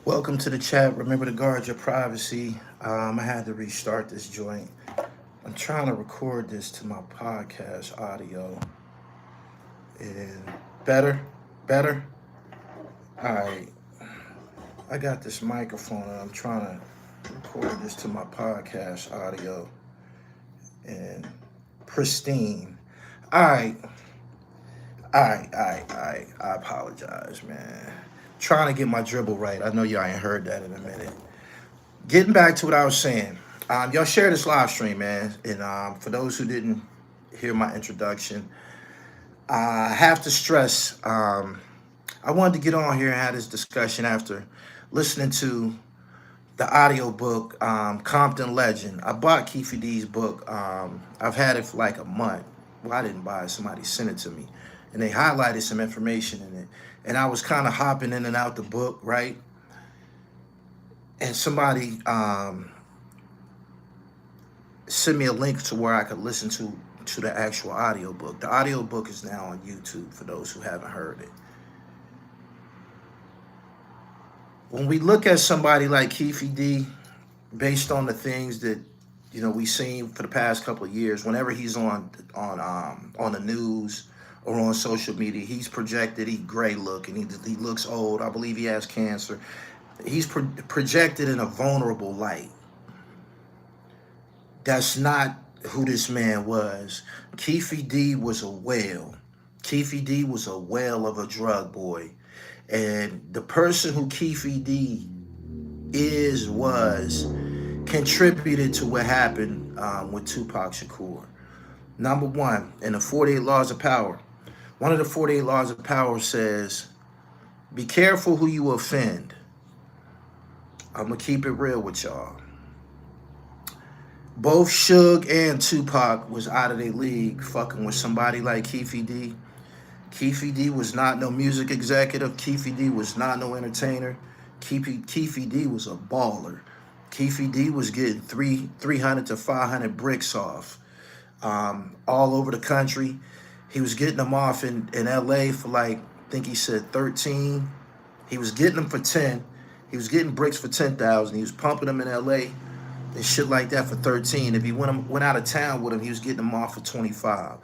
Welcome to the chat. Remember to guard your privacy. I had to restart this joint. I'm trying to record this to my podcast audio. And better, better. All right. I got this microphone and I'm trying to record this to my podcast audio and pristine. All right. All right. I apologize, man. Trying to get my dribble right. I know y'all ain't heard that in a minute. Getting back to what I was saying, y'all share this live stream, man. And for those who didn't hear my introduction, I have to stress I wanted to get on here and have this discussion after listening to the audio book, Compton Legend. I bought Keefe D's book. I've had it for like a month. Well, I didn't buy it. Somebody sent it to me. And they highlighted some information in it. And I was kind of hopping in and out the book, right? And somebody sent me a link to where I could listen to the actual audio book. The audio book is now on YouTube for those who haven't heard it. When we look at somebody like Keefe D, based on the things that we've seen for the past couple of years, whenever he's on the news or on social media, he's projected. He gray looking. He looks old. I believe he has cancer. He's projected in a vulnerable light. That's not who this man was. Keefe D was a whale. Keefe D was a whale of a drug boy. And the person who Keefe D was contributed to what happened with Tupac Shakur. Number one, in the 48 Laws of Power, one of the 48 Laws of Power says, be careful who you offend. I'm going to keep it real with y'all. Both Suge and Tupac was out of their league fucking with somebody like Keefe D. Keefe D was not no music executive. Keefe D was not no entertainer. Keefe D was a baller. Keefe D was getting 300 to 500 bricks off all over the country. He was getting them off in LA for like, I think he said 13. He was getting them for 10. He was getting bricks for 10,000. He was pumping them in LA and shit like that for 13. If he went out of town with him, he was getting them off for 25.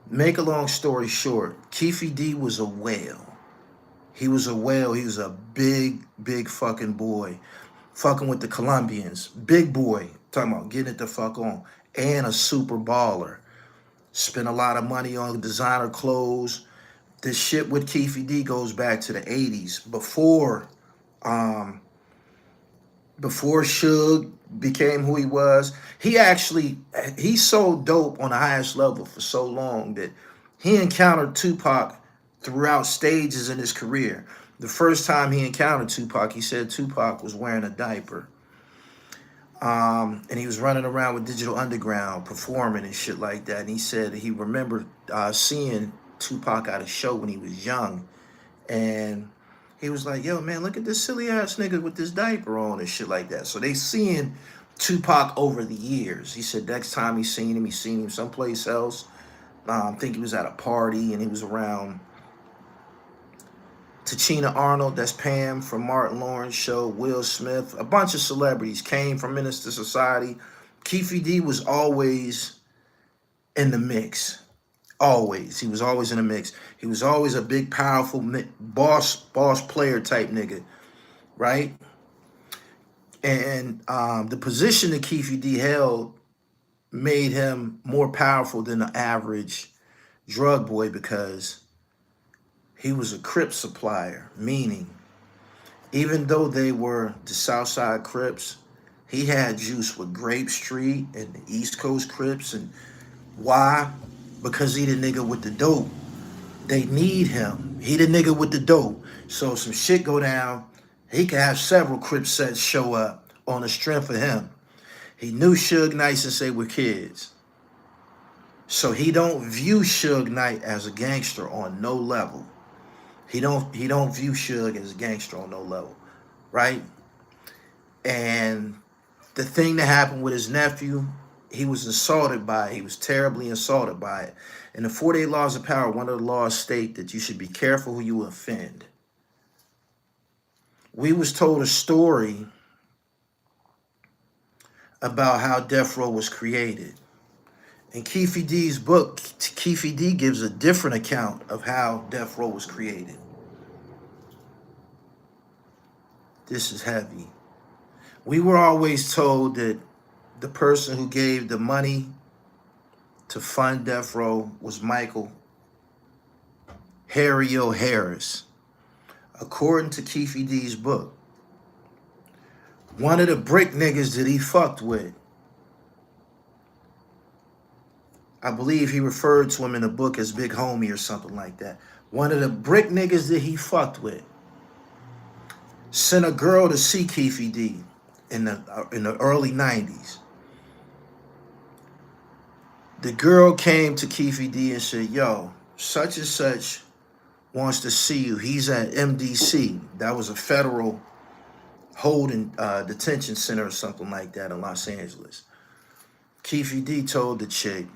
Make a long story short, Keefe D was a whale. He was a whale. He was a big fucking boy. Fucking with the Colombians. Big boy. Talking about getting it the fuck on. And a super baller. Spent a lot of money on designer clothes. This shit with Keefe D goes back to the 80s. Before Suge became who he was, he sold dope on the highest level for so long that he encountered Tupac throughout stages in his career. The first time he encountered Tupac, he said Tupac was wearing a diaper. And he was running around with Digital Underground performing and shit like that. And he said he remembered seeing Tupac at a show when he was young. And he was like, yo, man, look at this silly ass nigga with this diaper on and shit like that. So they seeing Tupac over the years. He said next time he seen him someplace else. I think he was at a party and he was around Tachina Arnold, that's Pam from Martin Lawrence show, Will Smith, a bunch of celebrities came from Minister Society. Keefe D was always in the mix. Always. He was always in the mix. He was always a big, powerful boss player type nigga, right? And the position that Keefe D held made him more powerful than the average drug boy because he was a Crip supplier, meaning even though they were the Southside Crips, he had juice with Grape Street and the East Coast Crips. And why? Because he the nigga with the dope. They need him. He the nigga with the dope. So some shit go down, he could have several Crip sets show up on the strength of him. He knew Suge Knight since they were kids. So he don't view Suge Knight as a gangster on no level. He don't view Suge as a gangster on no level, right? And the thing that happened with his nephew, he was insulted by it. He was terribly insulted by it. In the 48 Laws of Power, one of the laws state that you should be careful who you offend. We was told a story about how Death Row was created. In Keefe D's book, Keefe D gives a different account of how Death Row was created. This is heavy. We were always told that the person who gave the money to fund Death Row was Michael Harry O. Harris. According to Keefe D's book, one of the brick niggas that he fucked with, I believe he referred to him in the book as Big Homie or something like that. One of the brick niggas that he fucked with sent a girl to see Keefe D in the early 90s. The girl came to Keefe D and said, yo, such and such wants to see you. He's at MDC. That was a federal holding detention center or something like that in Los Angeles. Keefe D told the chick,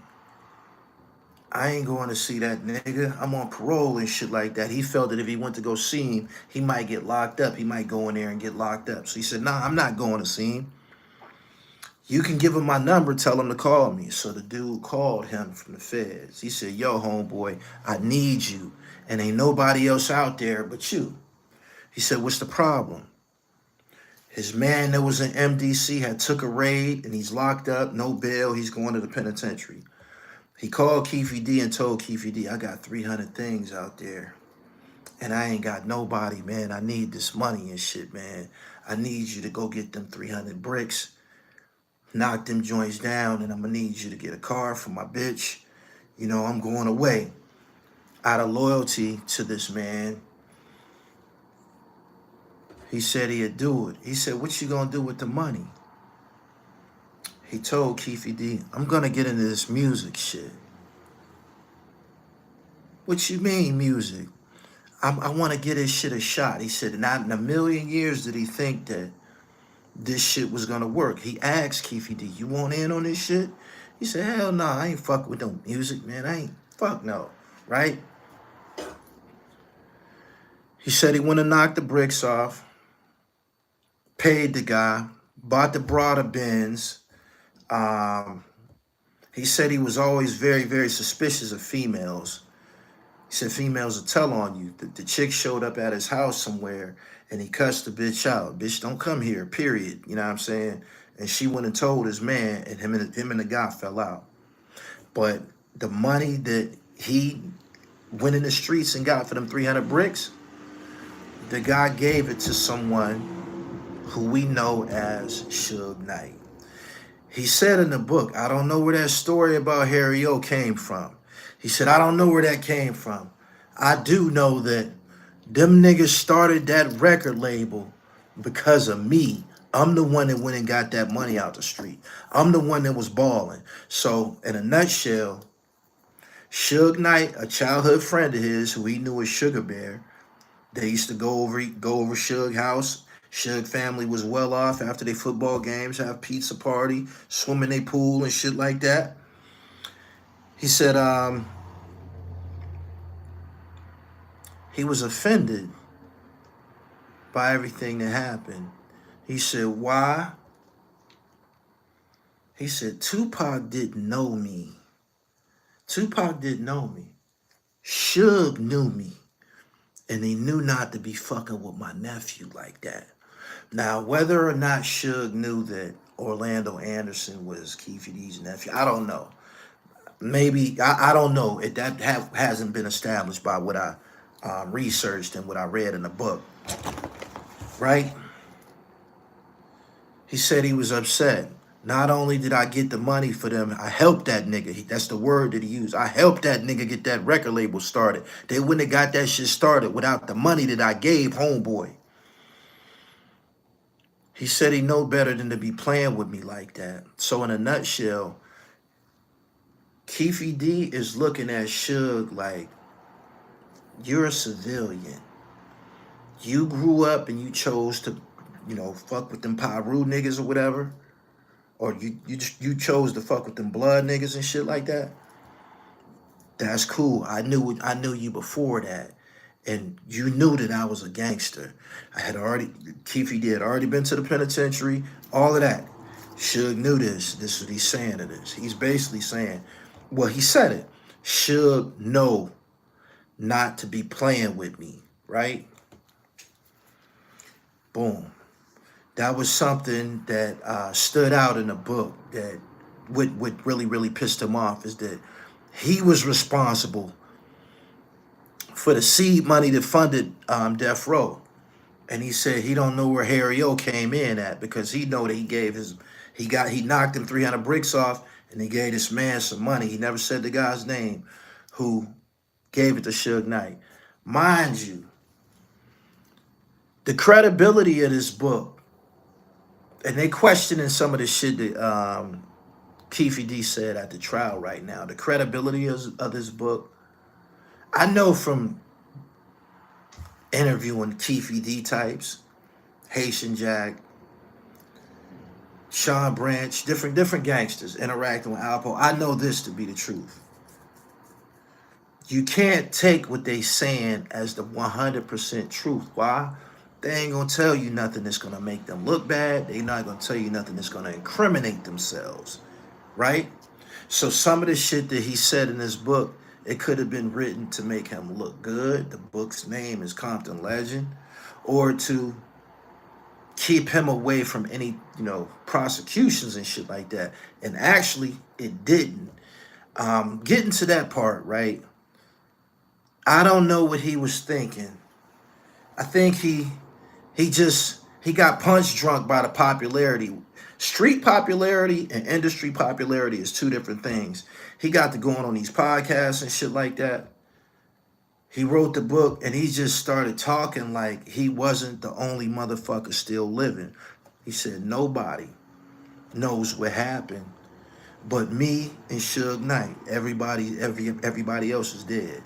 I ain't going to see that nigga. I'm on parole and shit like that. He felt that if he went to go see him, he might get locked up. He might go in there and get locked up. So he said, nah, I'm not going to see him. You can give him my number, tell him to call me. So the dude called him from the feds. He said, yo, homeboy, I need you. And ain't nobody else out there but you. He said, what's the problem? His man that was in MDC had took a raid and he's locked up, no bail. He's going to the penitentiary. He called Keefe D and told Keefe D, I got 300 things out there and I ain't got nobody, man. I need this money and shit, man. I need you to go get them 300 bricks, knock them joints down, and I'm gonna need you to get a car for my bitch. You know, I'm going away. Out of loyalty to this man, he said he'd do it. He said, what you gonna do with the money? He told Keefe D, I'm gonna get into this music shit. What you mean music? I wanna get this shit a shot. He said, not in a million years did he think that this shit was gonna work. He asked Keefe D, you want in on this shit? He said, hell no, I ain't fuck with no music, man. I ain't, fuck no, right? He said he went and knocked the bricks off, paid the guy, bought the broad a Benz. He said he was always very, very suspicious of females. He said females will tell on you. The chick showed up at his house somewhere and he cussed the bitch out. Bitch, don't come here, period. You know what I'm saying? And she went and told his man, and him and the guy fell out. But the money that he went in the streets and got for them 300 bricks, the guy gave it to someone who we know as Suge Knight. He said in the book, I don't know where that story about Harry O came from. He said, I don't know where that came from. I do know that them niggas started that record label because of me. I'm the one that went and got that money out the street. I'm the one that was balling. So in a nutshell, Suge Knight, a childhood friend of his who he knew as Sugar Bear, they used to go over Suge house. Suge family was well off after their football games, have pizza party, swim in their pool and shit like that. He said he was offended by everything that happened. He said, why? He said, Tupac didn't know me. Tupac didn't know me. Suge knew me. And he knew not to be fucking with my nephew like that. Now, whether or not Suge knew that Orlando Anderson was Keefe D's nephew, I don't know. Maybe, I don't know. That hasn't been established by what I researched and what I read in the book. Right? He said he was upset. Not only did I get the money for them, I helped that nigga. That's the word that he used. I helped that nigga get that record label started. They wouldn't have got that shit started without the money that I gave homeboy. He said he know better than to be playing with me like that. So in a nutshell, Keefe D is looking at Suge like, you're a civilian. You grew up and you chose to, you know, fuck with them THRU niggas or whatever. Or you chose to fuck with them blood niggas and shit like that. That's cool. I knew you before that. And you knew that I was a gangster. Keefe D had already been to the penitentiary, all of that. Suge knew this. This is what he's saying to this. He's basically saying, well, he said it. Suge know not to be playing with me, right? Boom. That was something that stood out in the book that what really, really pissed him off is that he was responsible for the seed money that funded Death Row. And he said he don't know where Harry O came in at because he know that he knocked him 300 bricks off and he gave this man some money. He never said the guy's name who gave it to Suge Knight. Mind you, the credibility of this book, and they questioning some of the shit that Keefe D said at the trial right now. The credibility of this book, I know from interviewing Keefe D types, Haitian Jack, Sean Branch, different gangsters interacting with Alpo. I know this to be the truth. You can't take what they saying as the 100% truth. Why? They ain't gonna tell you nothing that's gonna make them look bad. They not gonna tell you nothing that's gonna incriminate themselves, right? So some of the shit that he said in this book, it could have been written to make him look good. The book's name is Compton Legend, or to keep him away from any, prosecutions and shit like that. And actually, it didn't. Getting to that part, right? I don't know what he was thinking. I think he got punch drunk by the popularity. Street popularity and industry popularity is two different things. He got to going on these podcasts and shit like that. He wrote the book and he just started talking like he wasn't the only motherfucker still living. He said, nobody knows what happened but me and Suge Knight. Everybody else is dead.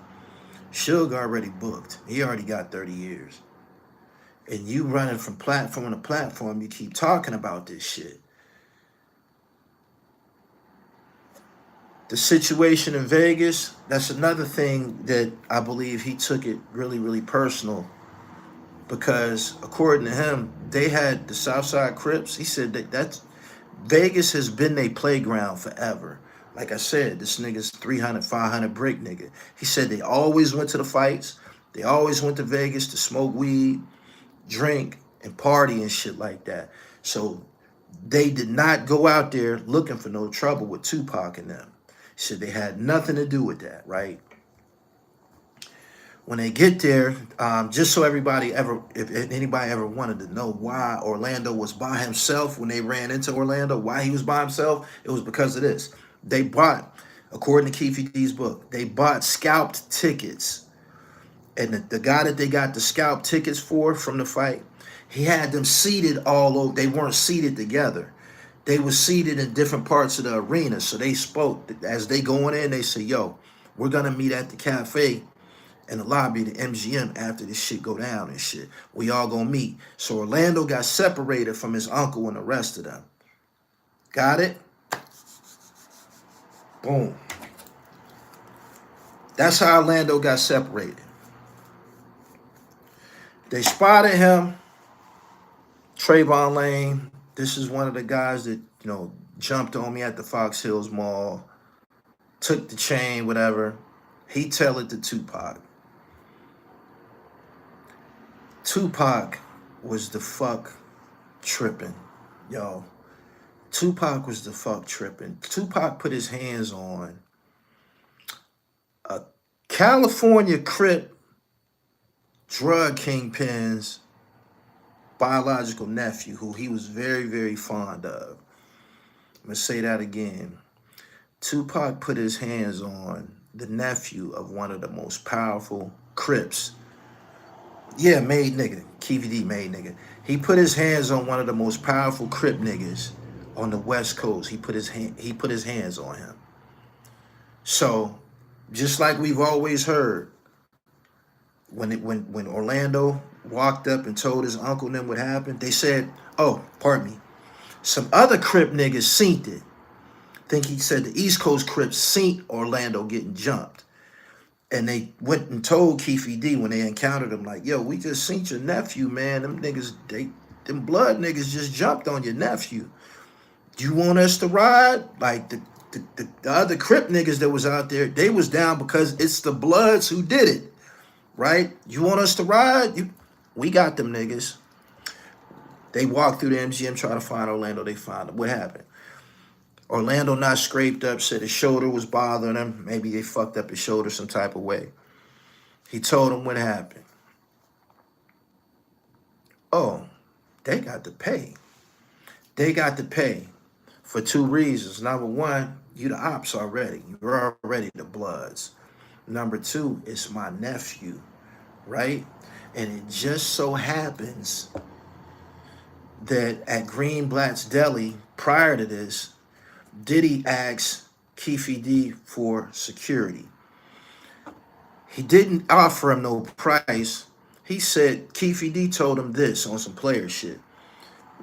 Suge already booked. He already got 30 years. And you running from platform to platform, you keep talking about this shit. The situation in Vegas, that's another thing that I believe he took it really, really personal. Because according to him, they had the Southside Crips. He said that's Vegas has been their playground forever. Like I said, this nigga's 300, 500 brick nigga. He said they always went to the fights. They always went to Vegas to smoke weed, drink, and party and shit like that. So they did not go out there looking for no trouble with Tupac and them. He said they had nothing to do with that, right? When they get there, just so if anybody ever wanted to know why Orlando was by himself when they ran into Orlando, why he was by himself, it was because of this. They bought, according to Keefe D's book, they bought scalped tickets. And the guy that they got the scalped tickets from the fight, he had them seated all over. They weren't seated together. They were seated in different parts of the arena. So they spoke. As they going in, they say, yo, we're going to meet at the cafe in the lobby of the MGM after this shit go down and shit. We all gonna meet. So Orlando got separated from his uncle and the rest of them. Got it? Boom. That's how Orlando got separated. They spotted him. Trayvon Lane. This is one of the guys that, jumped on me at the Fox Hills Mall. Took the chain, whatever. He tell it to Tupac. Tupac was the fuck tripping, yo. Tupac was the fuck tripping. Tupac put his hands on a California Crip drug kingpin's biological nephew, who he was very, very fond of. I'm gonna say that again. Tupac put his hands on the nephew of one of the most powerful Crips. Yeah, made nigga. Keefe D made nigga. He put his hands on one of the most powerful Crip niggas on the West Coast. He put his hands on him. So, just like we've always heard, when Orlando walked up and told his uncle and them what happened, they said, oh, pardon me, some other Crip niggas seen it. I think he said the East Coast Crips seen Orlando getting jumped. And they went and told Keefe D when they encountered him, like, yo, we just seen your nephew, man. Them niggas, them blood niggas just jumped on your nephew. You want us to ride? Like the other Crip niggas that was out there, they was down because it's the Bloods who did it, right? You want us to ride? We got them niggas. They walked through the MGM, try to find Orlando. They found him. What happened? Orlando not scraped up, said his shoulder was bothering him. Maybe they fucked up his shoulder some type of way. He told him what happened. Oh, they got to pay. They got to pay for two reasons. Number one, you the ops already. You're already the Bloods. Number two, it's my nephew, right? And it just so happens that at Greenblatt's Deli, prior to this, Diddy asked Keefe D for security. He didn't offer him no price. He said, Keefe D told him this on some player shit.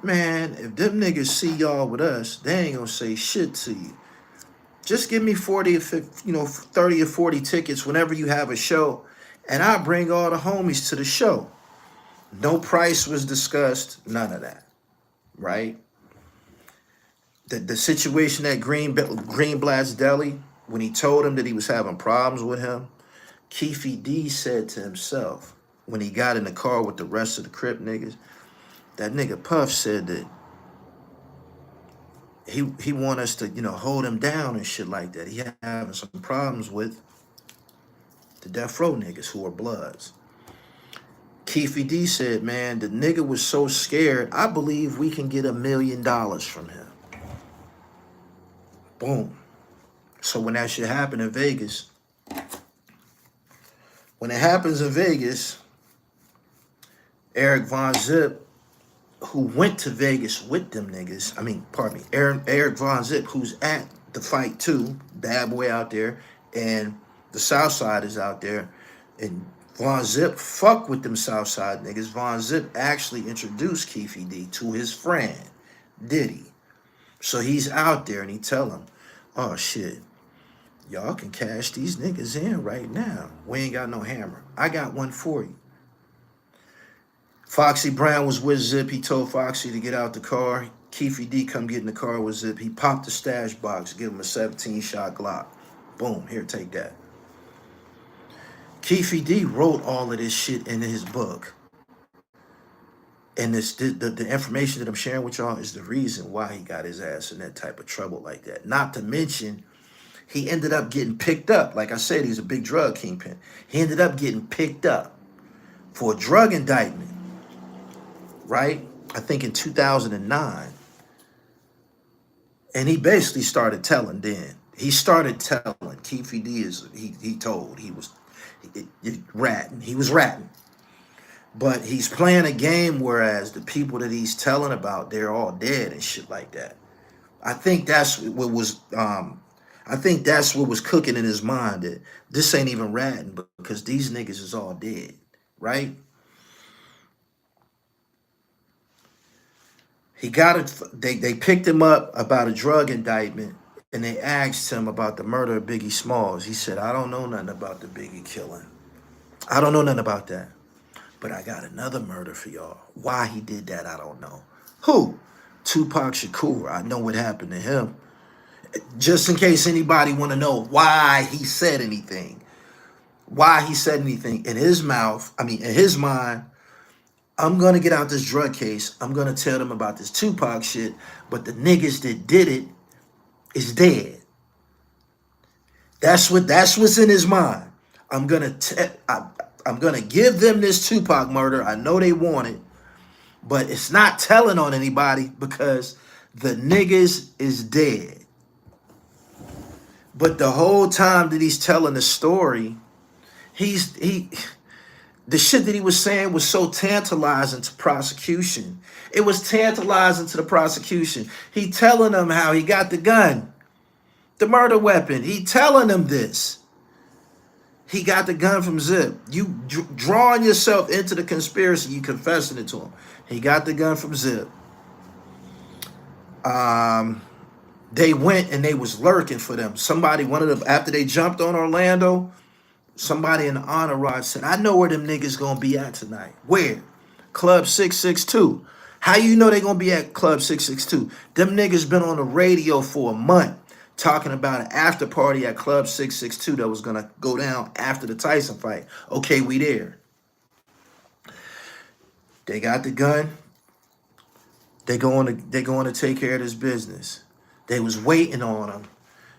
Man, if them niggas see y'all with us, they ain't gonna say shit to you. Just give me 40 or 50, 30 or 40 tickets whenever you have a show, and I'll bring all the homies to the show. No price was discussed, none of that, right? The situation at Greenblatt's Deli, when he told him that he was having problems with him, Keefe D said to himself, when he got in the car with the rest of the Crip niggas, that nigga Puff said that he want us to, hold him down and shit like that. He having some problems with the THRU niggas who are Bloods. Keefe D said, man, the nigga was so scared, I believe we can get $1 million from him. Boom. So when that shit happened in Vegas, when it happens in Vegas, Eric Von Zip, who went to Vegas with them niggas, Eric Von Zip, who's at the fight too, bad boy out there, and the Southsiders out there, and Von Zip fuck with them Southside niggas. Von Zip actually introduced Keefe D to his friend, Diddy. So he's out there and he tell him, oh shit, y'all can cash these niggas in right now. We ain't got no hammer. I got one for you. Foxy Brown was with Zip. He told Foxy to get out the car. Keefe D come get in the car with Zip. He popped the stash box, give him a 17-shot Glock. Boom, here, take that. Keefe D wrote all of this shit in his book. And the information that I'm sharing with y'all is the reason why he got his ass in that type of trouble like that. Not to mention, he ended up getting picked up. Like I said, he's a big drug kingpin. He ended up getting picked up for a drug indictment, right? I think in 2009. And he basically started telling then. He started telling. Keefe D he told he was ratting. He was ratting. But he's playing a game, whereas the people that he's telling about, they're all dead and shit like that. I think that's what was cooking in his mind, that this ain't even ratting because these niggas is all dead, right? He got it. They picked him up about a drug indictment, and they asked him about the murder of Biggie Smalls. He said, I don't know nothing about the Biggie killing. I don't know nothing about that. But I got another murder for y'all. Why he did that, I don't know. Who? Tupac Shakur. I know what happened to him. Just in case anybody want to know why he said anything. Why he said anything. In his mouth, in his mind, I'm going to get out this drug case. I'm going to tell them about this Tupac shit. But the niggas that did it is dead. That's what's in his mind. I'm going to give them this Tupac murder. I know they want it, but it's not telling on anybody because the niggas is dead. But the whole time that he's telling the story, the shit that he was saying was so tantalizing to prosecution. It was tantalizing to the prosecution. He telling them how he got the gun, the murder weapon. He telling them this. He got the gun from Zip. You drawing yourself into the conspiracy, you confessing it to him. He got the gun from Zip. They went and they was lurking for them. One of them, after they jumped on Orlando, somebody in the entourage said, I know where them niggas gonna be at tonight. Where? Club 662. How you know they gonna be at Club 662? Them niggas been on the radio for a month talking about an after party at Club 662 that was gonna go down after the Tyson fight. Okay, we there. They got the gun. They going to take care of this business. They was waiting on them.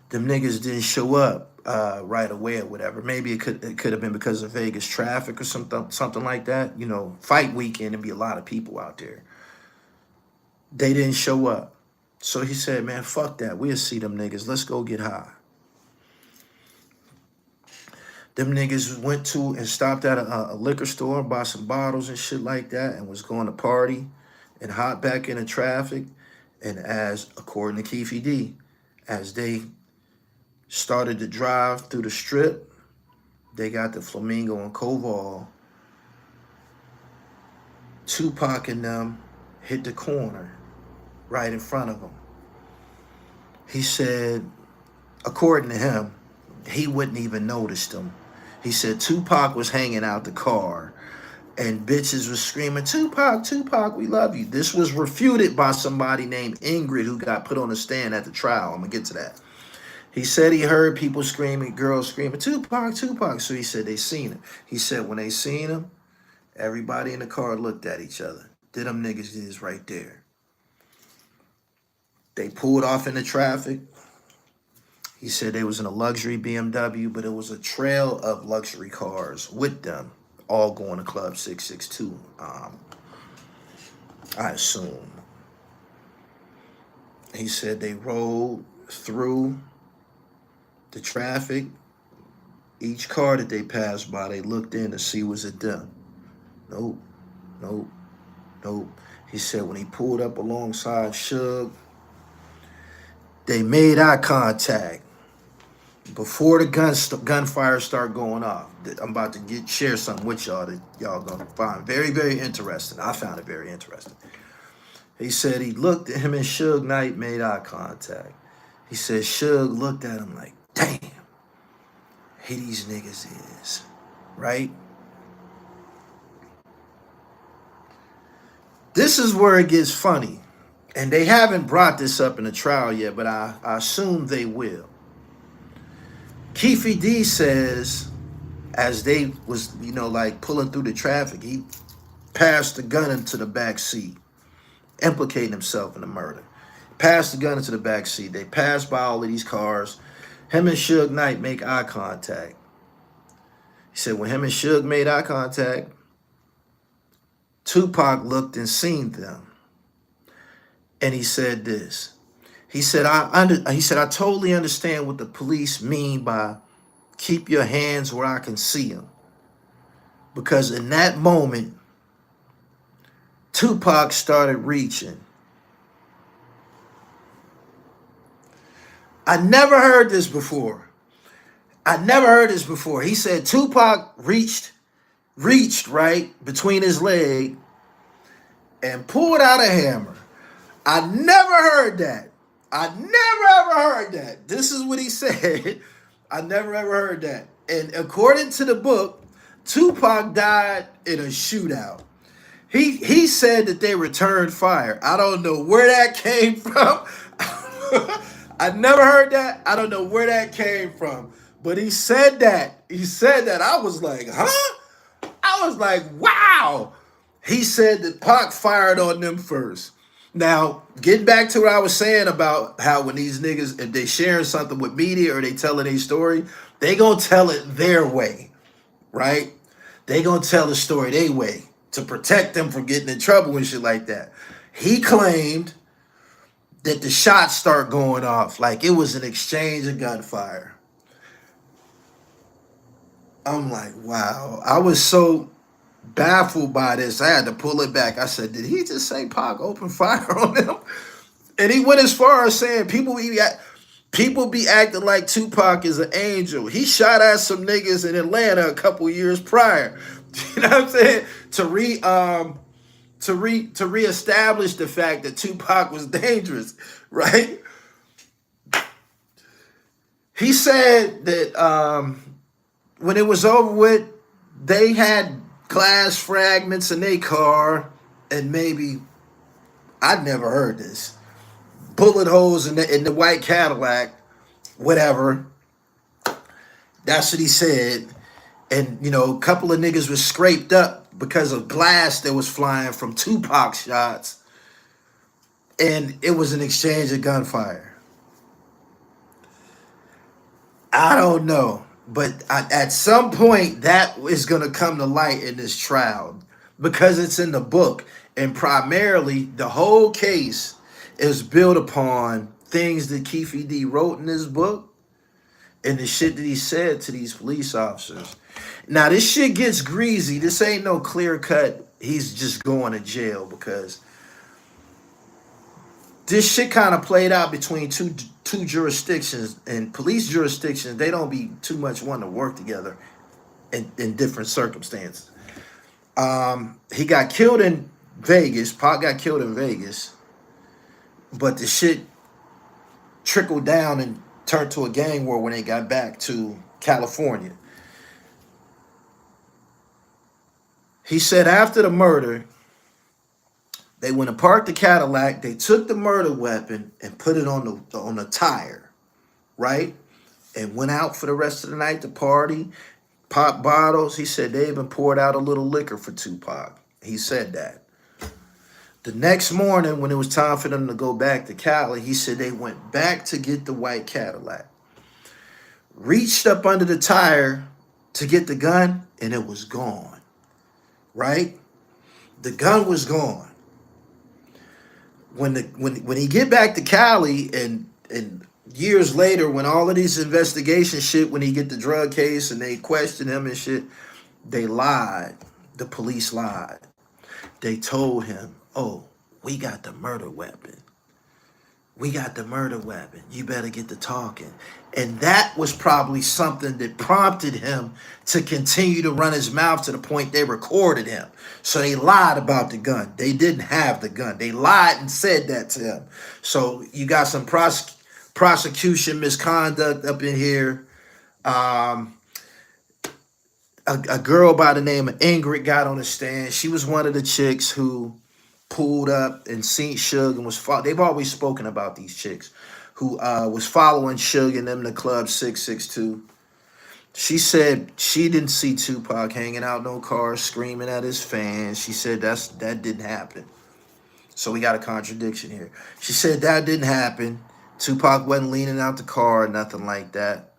Them niggas didn't show up right away or whatever. Maybe it could have been because of Vegas traffic or something like that. You know, fight weekend, there'd be a lot of people out there. They didn't show up. So he said, man, fuck that. We'll see them niggas. Let's go get high. Them niggas went to and stopped at a liquor store, bought some bottles and shit like that, and was going to party and hop back into traffic. And as, according to Keefe D, as they started to drive through the strip, they got the Flamingo and Koval. Tupac and them hit the corner right in front of them. He said, according to him, he wouldn't even notice them. He said Tupac was hanging out the car and bitches was screaming, Tupac, Tupac, we love you. This was refuted by somebody named Ingrid who got put on the stand at the trial. I'm going to get to that. He said he heard people screaming, girls screaming, Tupac, Tupac. So he said they seen him. He said when they seen him, everybody in the car looked at each other. Did them niggas is right there. They pulled off into traffic. He said they was in a luxury BMW, but it was a trail of luxury cars with them, all going to Club 662, I assume. He said they rode through the traffic. Each car that they passed by, they looked in to see was it them. Nope, nope, nope. He said when he pulled up alongside Suge, they made eye contact before the gunfire start going off. I'm about to share something with y'all that y'all gonna find very, very interesting. I found it very interesting. He said he looked at him and Suge Knight made eye contact. He said Suge looked at him like, damn, who these niggas is, right? This is where it gets funny. And they haven't brought this up in the trial yet, but I assume they will. Keefe D says, as they was, you know, like pulling through the traffic, he passed the gun into the back seat, implicating himself in the murder. Passed the gun into the back seat. They passed by all of these cars. Him and Suge Knight make eye contact. He said when him and Suge made eye contact, Tupac looked and seen them. And he said this. He said, I totally understand what the police mean by keep your hands where I can see them. Because in that moment, Tupac started reaching. I never heard this before. He said Tupac reached right between his leg and pulled out a hammer. I never heard that. I never ever heard that. This is what he said. I never ever heard that. And according to the book, Tupac died in a shootout. He said that they returned fire. I don't know where that came from. I never heard that. I don't know where that came from. But he said that. I was like, huh? I was like, wow. He said that Pac fired on them first. Now, getting back to what I was saying about how when these niggas, if they sharing something with media or they telling a story, they gonna tell it their way, right? They gonna tell the story their way to protect them from getting in trouble and shit like that. He claimed that the shots start going off like it was an exchange of gunfire. I'm like, wow. I was so baffled by this. I had to pull it back. I said, did he just say Pac opened fire on them? And he went as far as saying people be acting like Tupac is an angel. He shot at some niggas in Atlanta a couple years prior. You know what I'm saying? To reestablish the fact that Tupac was dangerous, right? He said that when it was over with, they had glass fragments in their car, and maybe, I'd never heard this, bullet holes in the white Cadillac, whatever. That's what he said. And, you know, a couple of niggas was scraped up because of glass that was flying from Tupac shots. And it was an exchange of gunfire. I don't know. But at some point, that is going to come to light in this trial because it's in the book. And primarily, the whole case is built upon things that Keefe D wrote in this book and the shit that he said to these police officers. Now, this shit gets greasy. This ain't no clear cut, he's just going to jail, because this shit kind of played out between two jurisdictions, and police jurisdictions, they don't be too much wanting to work together in different circumstances. He got killed in Vegas. Pac got killed in Vegas, but the shit trickled down and turned to a gang war when they got back to California. He said after the murder, they went and parked the Cadillac. They took the murder weapon and put it on the tire, right? And went out for the rest of the night to party, pop bottles. He said they even poured out a little liquor for Tupac. He said that. The next morning, when it was time for them to go back to Cali, he said they went back to get the white Cadillac. Reached up under the tire to get the gun, and it was gone, right? The gun was gone. When he get back to Cali, and years later, when all of these investigation shit, when he get the drug case and they question him and shit, they lied. The police lied. They told him, oh, we got the murder weapon. We got the murder weapon. You better get to talking. And that was probably something that prompted him to continue to run his mouth to the point they recorded him. So they lied about the gun. They didn't have the gun. They lied and said that to him. So you got some prosecution misconduct up in here. A girl by the name of Ingrid got on the stand. She was one of the chicks who pulled up and seen Suge and was they've always spoken about these chicks who was following Suge and them to Club 662. She said she didn't see Tupac hanging out no car screaming at his fans. She said that didn't happen. So we got a contradiction here. She said that didn't happen. Tupac wasn't leaning out the car, nothing like that.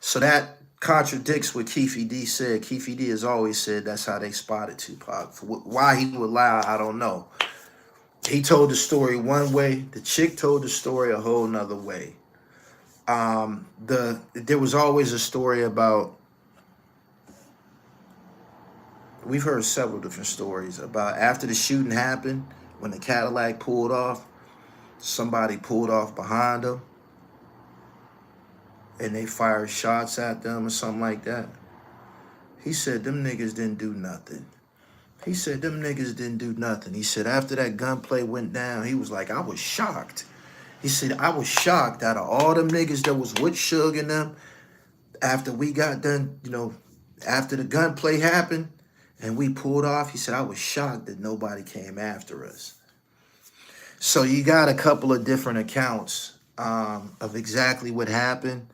So that contradicts what Keefe D said. Keefe D has always said that's how they spotted Tupac. Why he would lie, I don't know. He told the story one way. The chick told the story a whole nother way. There was always a story about, we've heard several different stories about after the shooting happened, when the Cadillac pulled off, somebody pulled off behind them and they fired shots at them or something like that. He said them niggas didn't do nothing. He said them niggas didn't do nothing. He said after that gunplay went down, he was like, I was shocked. He said, I was shocked out of all them niggas that was with Suge and them. After we got done, you know, after the gunplay happened and we pulled off, he said, I was shocked that nobody came after us. So you got a couple of different accounts of exactly what happened.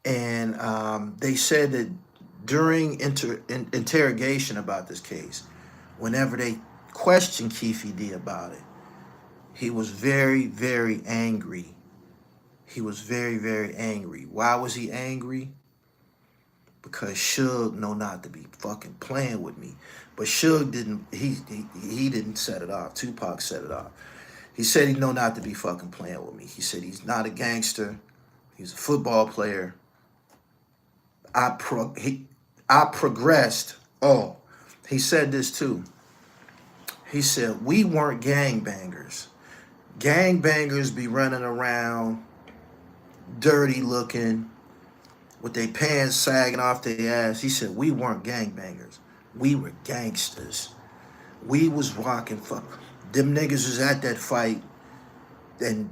And they said that during interrogation about this case, whenever they questioned Keefe D about it, he was very, very angry. He was very, very angry. Why was he angry? Because Suge know not to be fucking playing with me. But Suge didn't, he didn't set it off. Tupac set it off. He said he know not to be fucking playing with me. He said he's not a gangster. He's a football player. I progressed. Oh, he said this too. He said, we weren't gangbangers. Gangbangers be running around dirty looking with their pants sagging off their ass. He said, we weren't gangbangers. We were gangsters. We was rocking fuck. Them niggas was at that fight And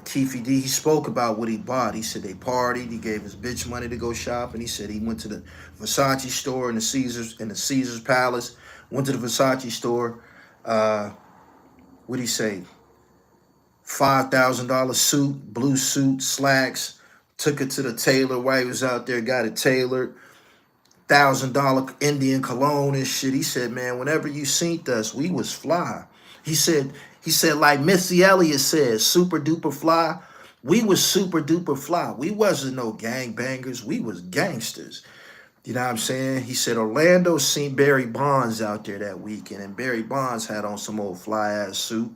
Keefe D, he spoke about what he bought. He said they partied. He gave his bitch money to go shop, and he said he went to the Versace store in the Caesar's Palace. Went to the Versace store. What'd he say? $5,000 suit, blue suit, slacks. Took it to the tailor while he was out there. Got it tailored. $1,000 Indian cologne and shit. He said, man, whenever you seen us, we was fly. He said, like Missy Elliott said, super duper fly. We was super duper fly. We wasn't no gangbangers. We was gangsters. You know what I'm saying? He said Orlando seen Barry Bonds out there that weekend, and Barry Bonds had on some old fly ass suit.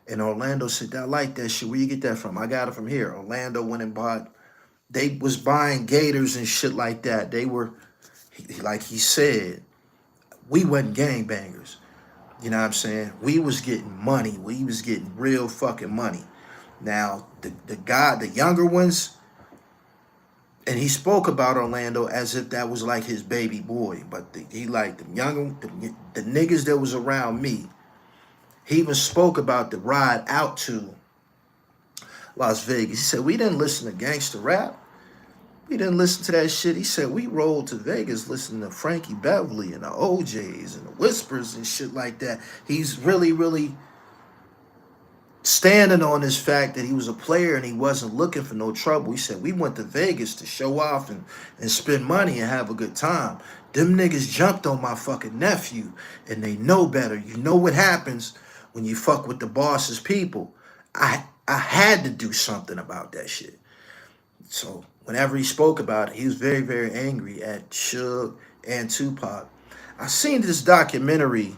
And Orlando said, I like that shit. Where you get that from? I got it from here. Orlando went and bought. They was buying gators and shit like that. They were, like he said, we wasn't gangbangers. You know what I'm saying? We was getting money. We was getting real fucking money. Now, the younger ones, and he spoke about Orlando as if that was like his baby boy. But he like the younger, the niggas that was around me. He even spoke about the ride out to Las Vegas. He said, we didn't listen to gangster rap. We didn't listen to that shit. He said, we rolled to Vegas listening to Frankie Beverly and the OJs and the Whispers and shit like that. He's really, really standing on this fact that he was a player and he wasn't looking for no trouble. He said, we went to Vegas to show off and spend money and have a good time. Them niggas jumped on my fucking nephew and they know better. You know what happens when you fuck with the boss's people. I had to do something about that shit. So whenever he spoke about it, he was very, very angry at Suge and Tupac. I seen this documentary,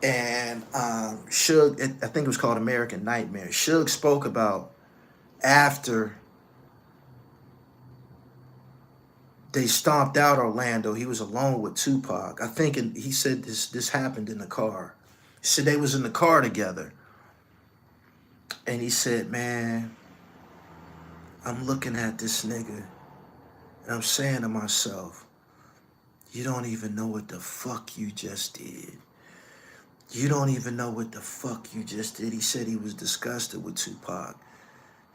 and Suge, I think it was called American Nightmare. Suge spoke about after they stomped out Orlando, he was alone with Tupac. I think he said this happened in the car. He said they was in the car together. And he said, man, I'm looking at this nigga and I'm saying to myself, you don't even know what the fuck you just did. You don't even know what the fuck you just did. He said he was disgusted with Tupac.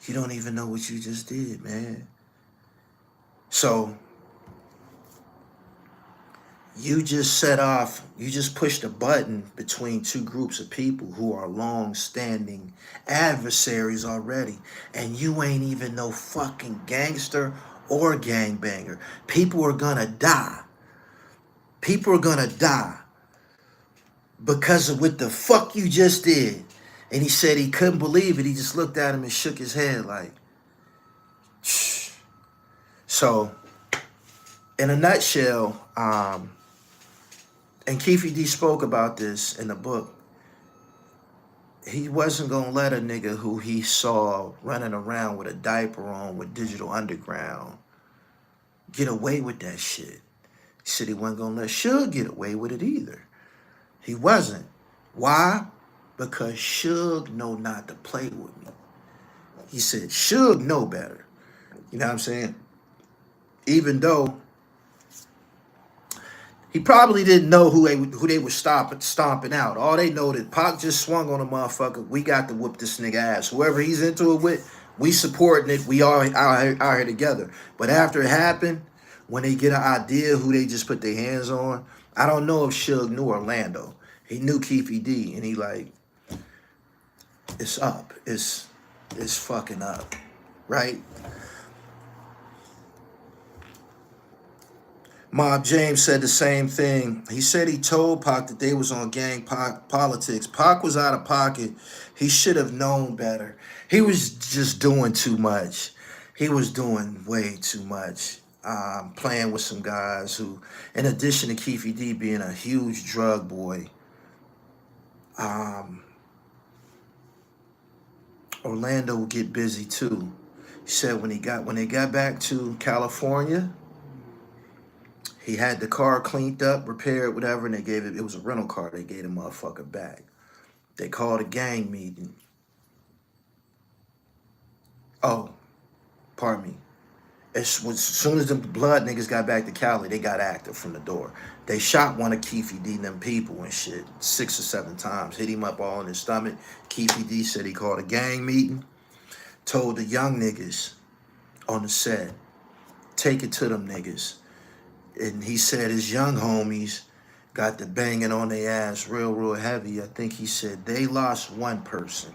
You don't even know what you just did, man. So you just set off, you just pushed a button between two groups of people who are long-standing adversaries already. And you ain't even no fucking gangster or gangbanger. People are gonna die. People are gonna die because of what the fuck you just did. And he said he couldn't believe it. He just looked at him and shook his head like, shh. So, in a nutshell, and Keefe D spoke about this in the book, he wasn't going to let a nigga who he saw running around with a diaper on with Digital Underground get away with that shit. He said he wasn't going to let Suge get away with it either. He wasn't. Why? Because Suge know not to play with me. He said, Suge know better. You know what I'm saying? Even though he probably didn't know who they were stomping out. All they know that Pac just swung on a motherfucker. We got to whoop this nigga ass. Whoever he's into it with, we supporting it. We all out here together. But after it happened, when they get an idea who they just put their hands on, I don't know if Suge knew Orlando. He knew Keefe D, and he like, it's up. It's fucking up, right? Mob James said the same thing. He said he told Pac that they was on gang politics. Pac was out of pocket. He should have known better. He was just doing too much. He was doing way too much. Playing with some guys who, in addition to Keefe D being a huge drug boy, Orlando would get busy too. He said when they got back to California, he had the car cleaned up, repaired, whatever, and they gave it was a rental car. They gave the motherfucker back. They called a gang meeting. Oh, pardon me. As soon as the blood niggas got back to Cali, they got active from the door. They shot one of Keefe D and them people and shit 6 or 7 times. Hit him up all in his stomach. Keefe D said he called a gang meeting. Told the young niggas on the set, take it to them niggas. And he said his young homies got the banging on their ass real heavy. I think he said they lost one person.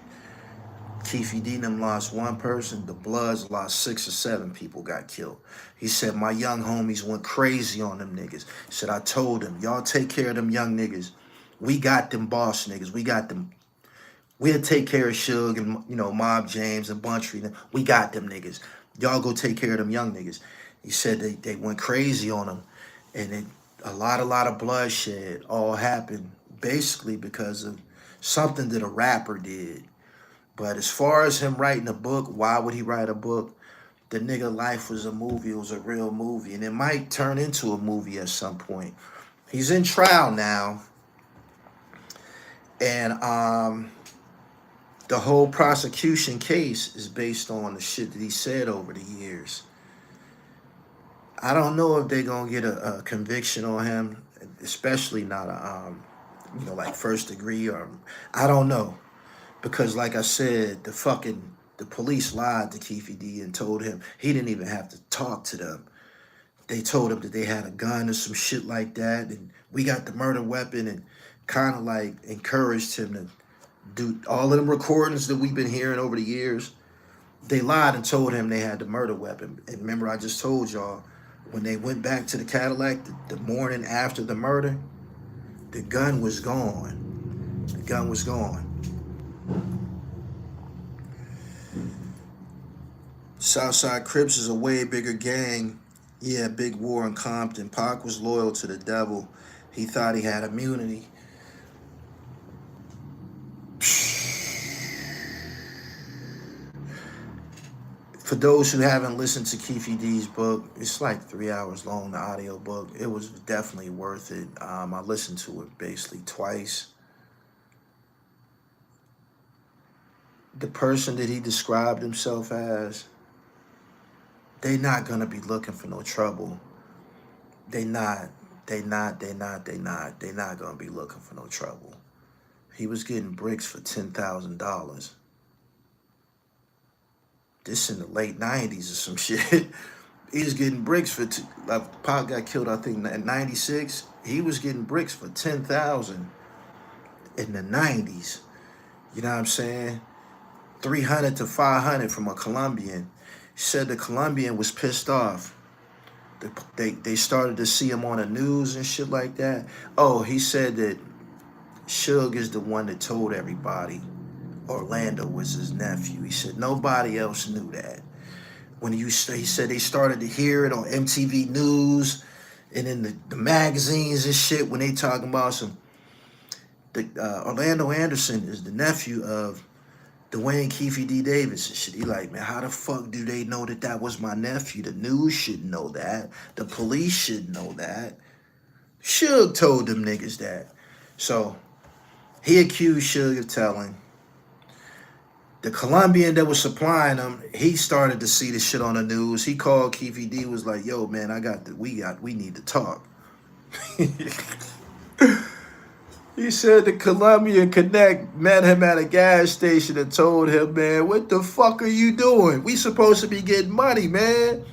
Keefe D and them lost one person. The Bloods lost 6 or 7 people got killed. He said, my young homies went crazy on them niggas. He said, I told them, y'all take care of them young niggas. We got them boss niggas. We got them. We'll take care of Suge and, you know, Mob James and Buntry. We got them niggas. Y'all go take care of them young niggas. He said they went crazy on them. And a lot of bloodshed all happened basically because of something that a rapper did. But as far as him writing a book, why would he write a book? The nigga life was a movie. It was a real movie. And it might turn into a movie at some point. He's in trial now. And the whole prosecution case is based on the shit that he said over the years. I don't know if they're going to get a conviction on him, especially not a, you know, like first degree or, I don't know. Because like I said, the police lied to Keefe D and told him he didn't even have to talk to them. They told him that they had a gun or some shit like that, and we got the murder weapon, and kind of like encouraged him to do all of them recordings that we've been hearing over the years. They lied and told him they had the murder weapon. And remember, I just told y'all, when they went back to the Cadillac the morning after the murder, the gun was gone. The gun was gone. Southside Crips is a way bigger gang. Yeah, big war in Compton. Pac was loyal to the devil. He thought he had immunity. For those who haven't listened to Keefe D's book, it's like 3 hours long, the audio book. It was definitely worth it. I listened to it basically twice. The person that he described himself as, they not gonna be looking for no trouble. They not gonna be looking for no trouble. He was getting bricks for $10,000. This in the late 90s or some shit. He was getting bricks for, like Pac got killed, I think, in 96. He was getting bricks for $10,000 in the 90s. You know what I'm saying? 300 to 500 from a Colombian. He said the Colombian was pissed off. They started to see him on the news and shit like that. Oh, he said that Suge is the one that told everybody Orlando was his nephew. He said nobody else knew that. When he said they started to hear it on MTV News and in the magazines and shit when they talking about Orlando Anderson is the nephew of Dwayne Keefe D. Davis and shit. He like, man, how the fuck do they know that was my nephew? The news should know that. The police should know that. Suge told them niggas that. So he accused Suge of telling. The Colombian that was supplying him, he started to see the shit on the news. He called Keefe D, was like, yo, man, we need to talk. He said the Colombian Connect met him at a gas station and told him, man, what the fuck are you doing? We supposed to be getting money, man.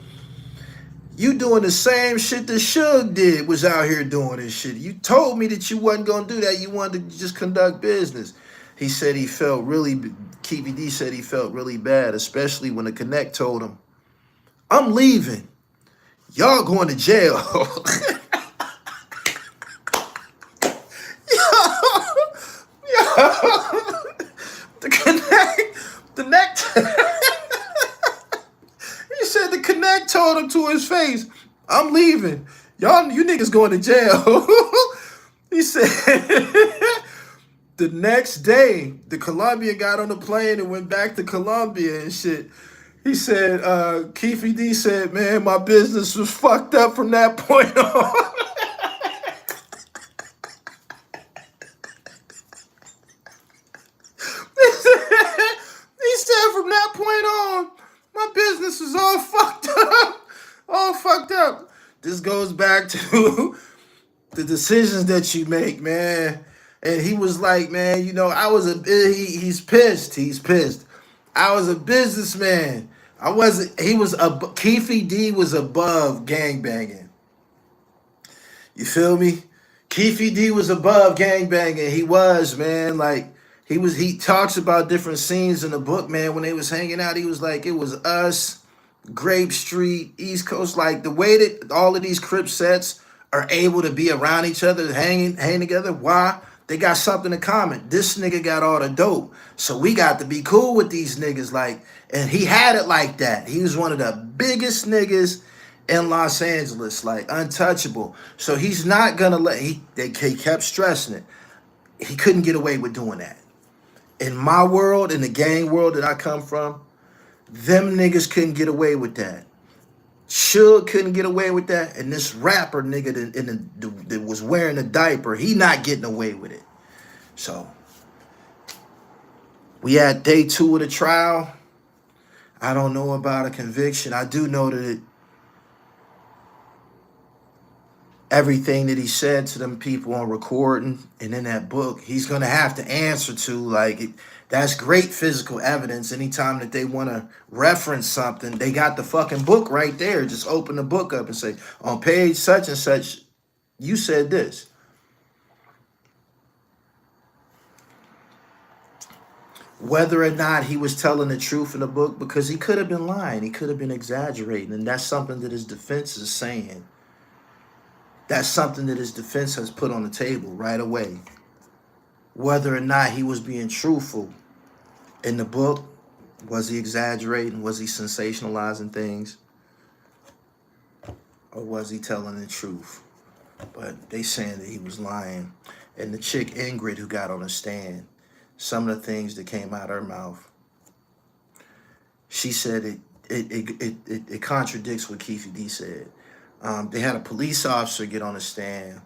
You doing the same shit that Suge did, was out here doing this shit. You told me that you wasn't going to do that. You wanted to just conduct business. He said he felt really, Keefe D said he felt really bad, especially when the Connect told him, I'm leaving. Y'all going to jail. The Connect, he said the Connect told him to his face, I'm leaving. You niggas going to jail. He said the next day, the Colombian got on the plane and went back to Colombia and shit. He said, Keefe D said, man, my business was fucked up from that point on. He said from that point on, my business was all fucked up. just goes back to the decisions that you make, man. And he was like, man, you know, he's pissed. He's pissed. I was a businessman. I wasn't, he was, Keefe D was above gangbanging. You feel me? Keefe D was above gangbanging. He was, man. Like, he talks about different scenes in the book, man. When they was hanging out, he was like, it was us, Grape Street, East Coast. Like, the way that all of these Crip sets are able to be around each other, hang together. Why? They got something in common. This nigga got all the dope. So we got to be cool with these niggas. Like, and he had it like that. He was one of the biggest niggas in Los Angeles, like untouchable. So he's not gonna he kept stressing it. He couldn't get away with doing that. In my world, in the gang world that I come from, them niggas couldn't get away with that. Suge couldn't get away with that, and this rapper nigga that was wearing a diaper, he not getting away with it. So we had day 2 of the trial. I don't know about a conviction. I do know that everything that he said to them people on recording and in that book, he's going to have to answer to. Like, that's great physical evidence. Anytime that they want to reference something, they got the fucking book right there. Just open the book up and say, on page such and such, you said this. Whether or not he was telling the truth in the book, because he could have been lying, he could have been exaggerating, and that's something that his defense is saying. That's something that his defense has put on the table right away. Whether or not he was being truthful in the book, was he exaggerating? Was he sensationalizing things? Or was he telling the truth? But they saying that he was lying. And the chick Ingrid who got on the stand, some of the things that came out of her mouth, she said it contradicts what Keefe D said. They had a police officer get on the stand.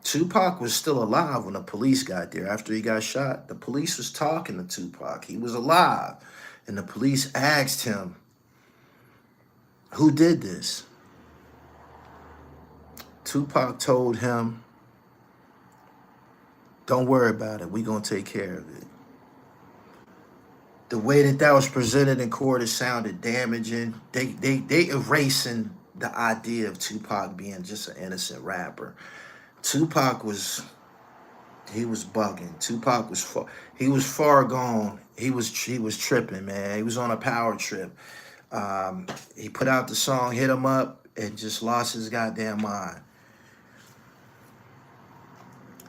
Tupac was still alive when the police got there. After he got shot, the police was talking to Tupac. He was alive. And the police asked him, who did this? Tupac told him, don't worry about it. We're going to take care of it. The way that was presented in court, it sounded damaging. They erasing the idea of Tupac being just an innocent rapper. Tupac was bugging. Tupac was far gone. He was tripping, man. He was on a power trip. He put out the song "Hit 'Em Up" and just lost his goddamn mind.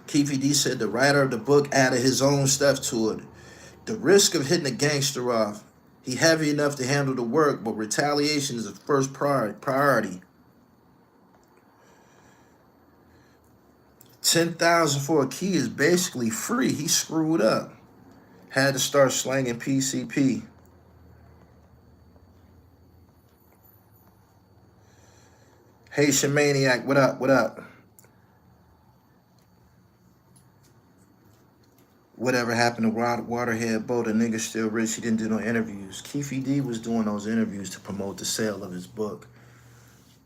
Keefe D said the writer of the book added his own stuff to it. The risk of hitting a gangster off, he heavy enough to handle the work, but retaliation is the first priority. 10,000 for a key is basically free. He screwed up. Had to start slanging PCP. Haitian Maniac, what up, what up? Whatever happened to Waterhead Bo, the nigga still rich, he didn't do no interviews. Keefe D was doing those interviews to promote the sale of his book.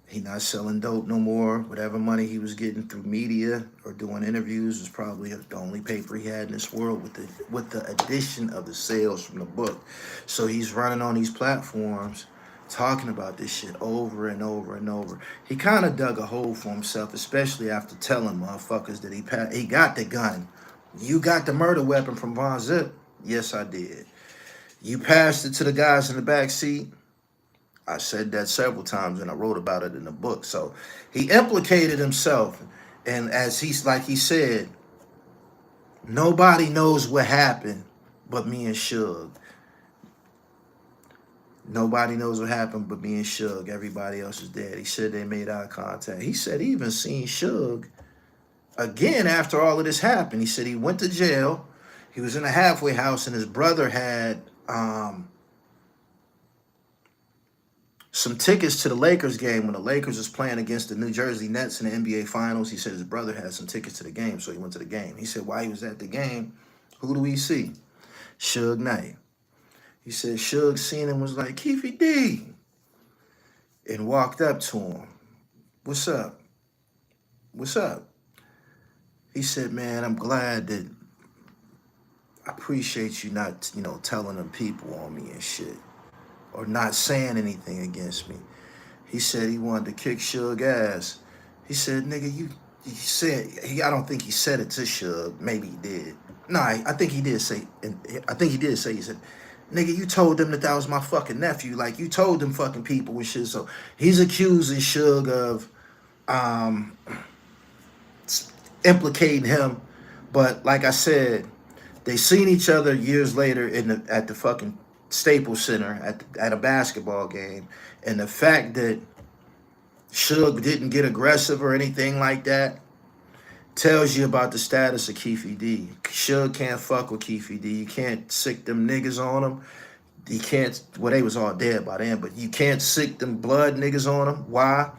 He not selling dope no more. Whatever money he was getting through media or doing interviews was probably the only paper he had in this world with the addition of the sales from the book. So he's running on these platforms talking about this shit over and over and over. He kind of dug a hole for himself, especially after telling motherfuckers that he got the gun. You got the murder weapon from Von Zip? Yes, I did. You passed it to the guys in the back seat? I said that several times and I wrote about it in the book. So he implicated himself. And as he said, nobody knows what happened but me and Suge. Nobody knows what happened but me and Suge. Everybody else is dead. He said they made eye contact. He said he even seen Suge again after all of this happened. He said he went to jail. He was in a halfway house and his brother had some tickets to the Lakers game when the Lakers was playing against the New Jersey Nets in the NBA Finals. He said his brother had some tickets to the game, so he went to the game. He said while he was at the game, who do we see? Suge Knight. He said Suge seen him, was like, Keefe D, and walked up to him. What's up? What's up? He said, man, I'm glad that I appreciate you not, telling them people on me and shit. Or not saying anything against me. He said he wanted to kick Suge ass. He said, nigga, I don't think he said it to Suge. Maybe he did. No, I think he did say, he said, nigga, you told them that was my fucking nephew. Like, you told them fucking people and shit. So he's accusing Suge of um, implicating him. But like I said, they seen each other years later at the fucking Staples Center at a basketball game. And the fact that Suge didn't get aggressive or anything like that tells you about the status of Keefe D. Suge can't fuck with Keefe D. You can't sick them niggas on him. You can't, well, they was all dead by then, but you can't sick them blood niggas on him. Why?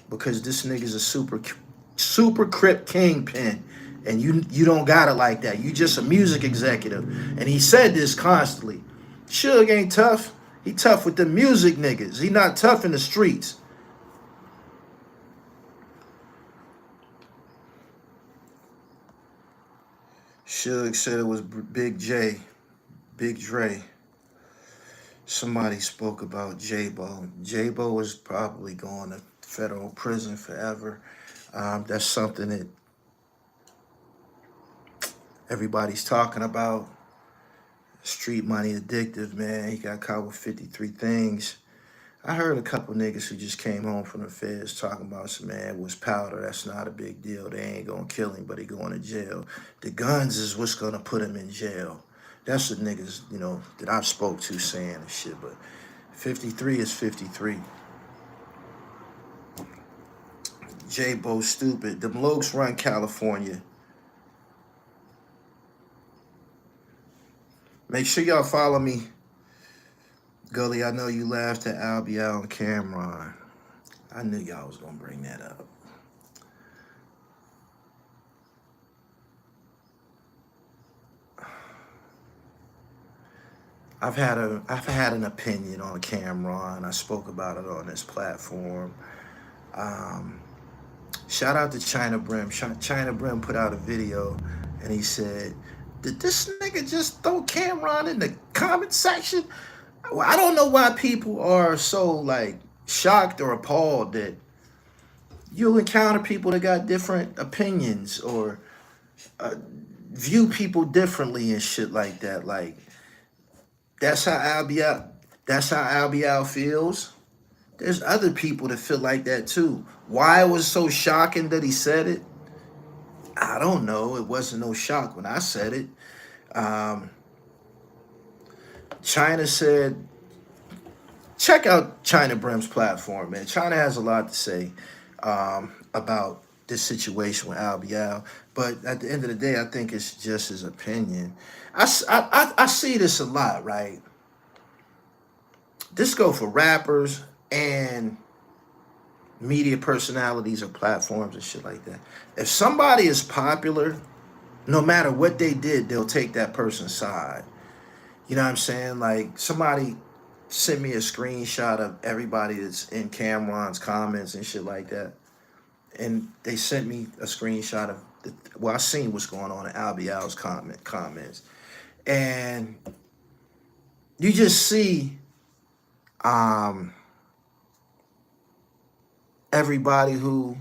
Because this nigga's a super crip kingpin. And you don't got it like that. You just a music executive. And he said this constantly. Suge ain't tough. He tough with the music niggas. He not tough in the streets. Suge said it was Big Dre. Somebody spoke about J-Bo. J-Bo is probably going to federal prison forever. That's something that everybody's talking about. Street money addictive, man. He got caught with 53 things. I heard a couple niggas who just came home from the feds talking about some, man, was powder. That's not a big deal. They ain't gonna kill him, but he going to jail. The guns is what's gonna put him in jail. That's what niggas, that I've spoke to saying and shit. But 53 is 53. J-Bo stupid. Them lokes run California. Make sure y'all follow me. Gully, I know you laughed at Albial and Cameron. I knew y'all was gonna bring that up. I've had an opinion on Cameron. I spoke about it on this platform. Shout out to China Brim. China Brim put out a video and he said, did this nigga just throw Cameron in the comment section? Well, I don't know why people are so like shocked or appalled that you'll encounter people that got different opinions or view people differently and shit like that. Like, that's how Albial feels. There's other people that feel like that too. Why it was so shocking that he said it, I don't know. It wasn't no shock when I said it. China said, check out China Brim's platform, man. China has a lot to say about this situation with Albial. But at the end of the day, I think it's just his opinion. I see this a lot, right? This go for rappers and media personalities or platforms and shit like that. If somebody is popular, no matter what they did, they'll take that person's side. You know what I'm saying? Like, somebody sent me a screenshot of everybody that's in Cameron's comments and shit like that. And they sent me a screenshot of, I seen what's going on in Albial's comments. And you just see everybody who,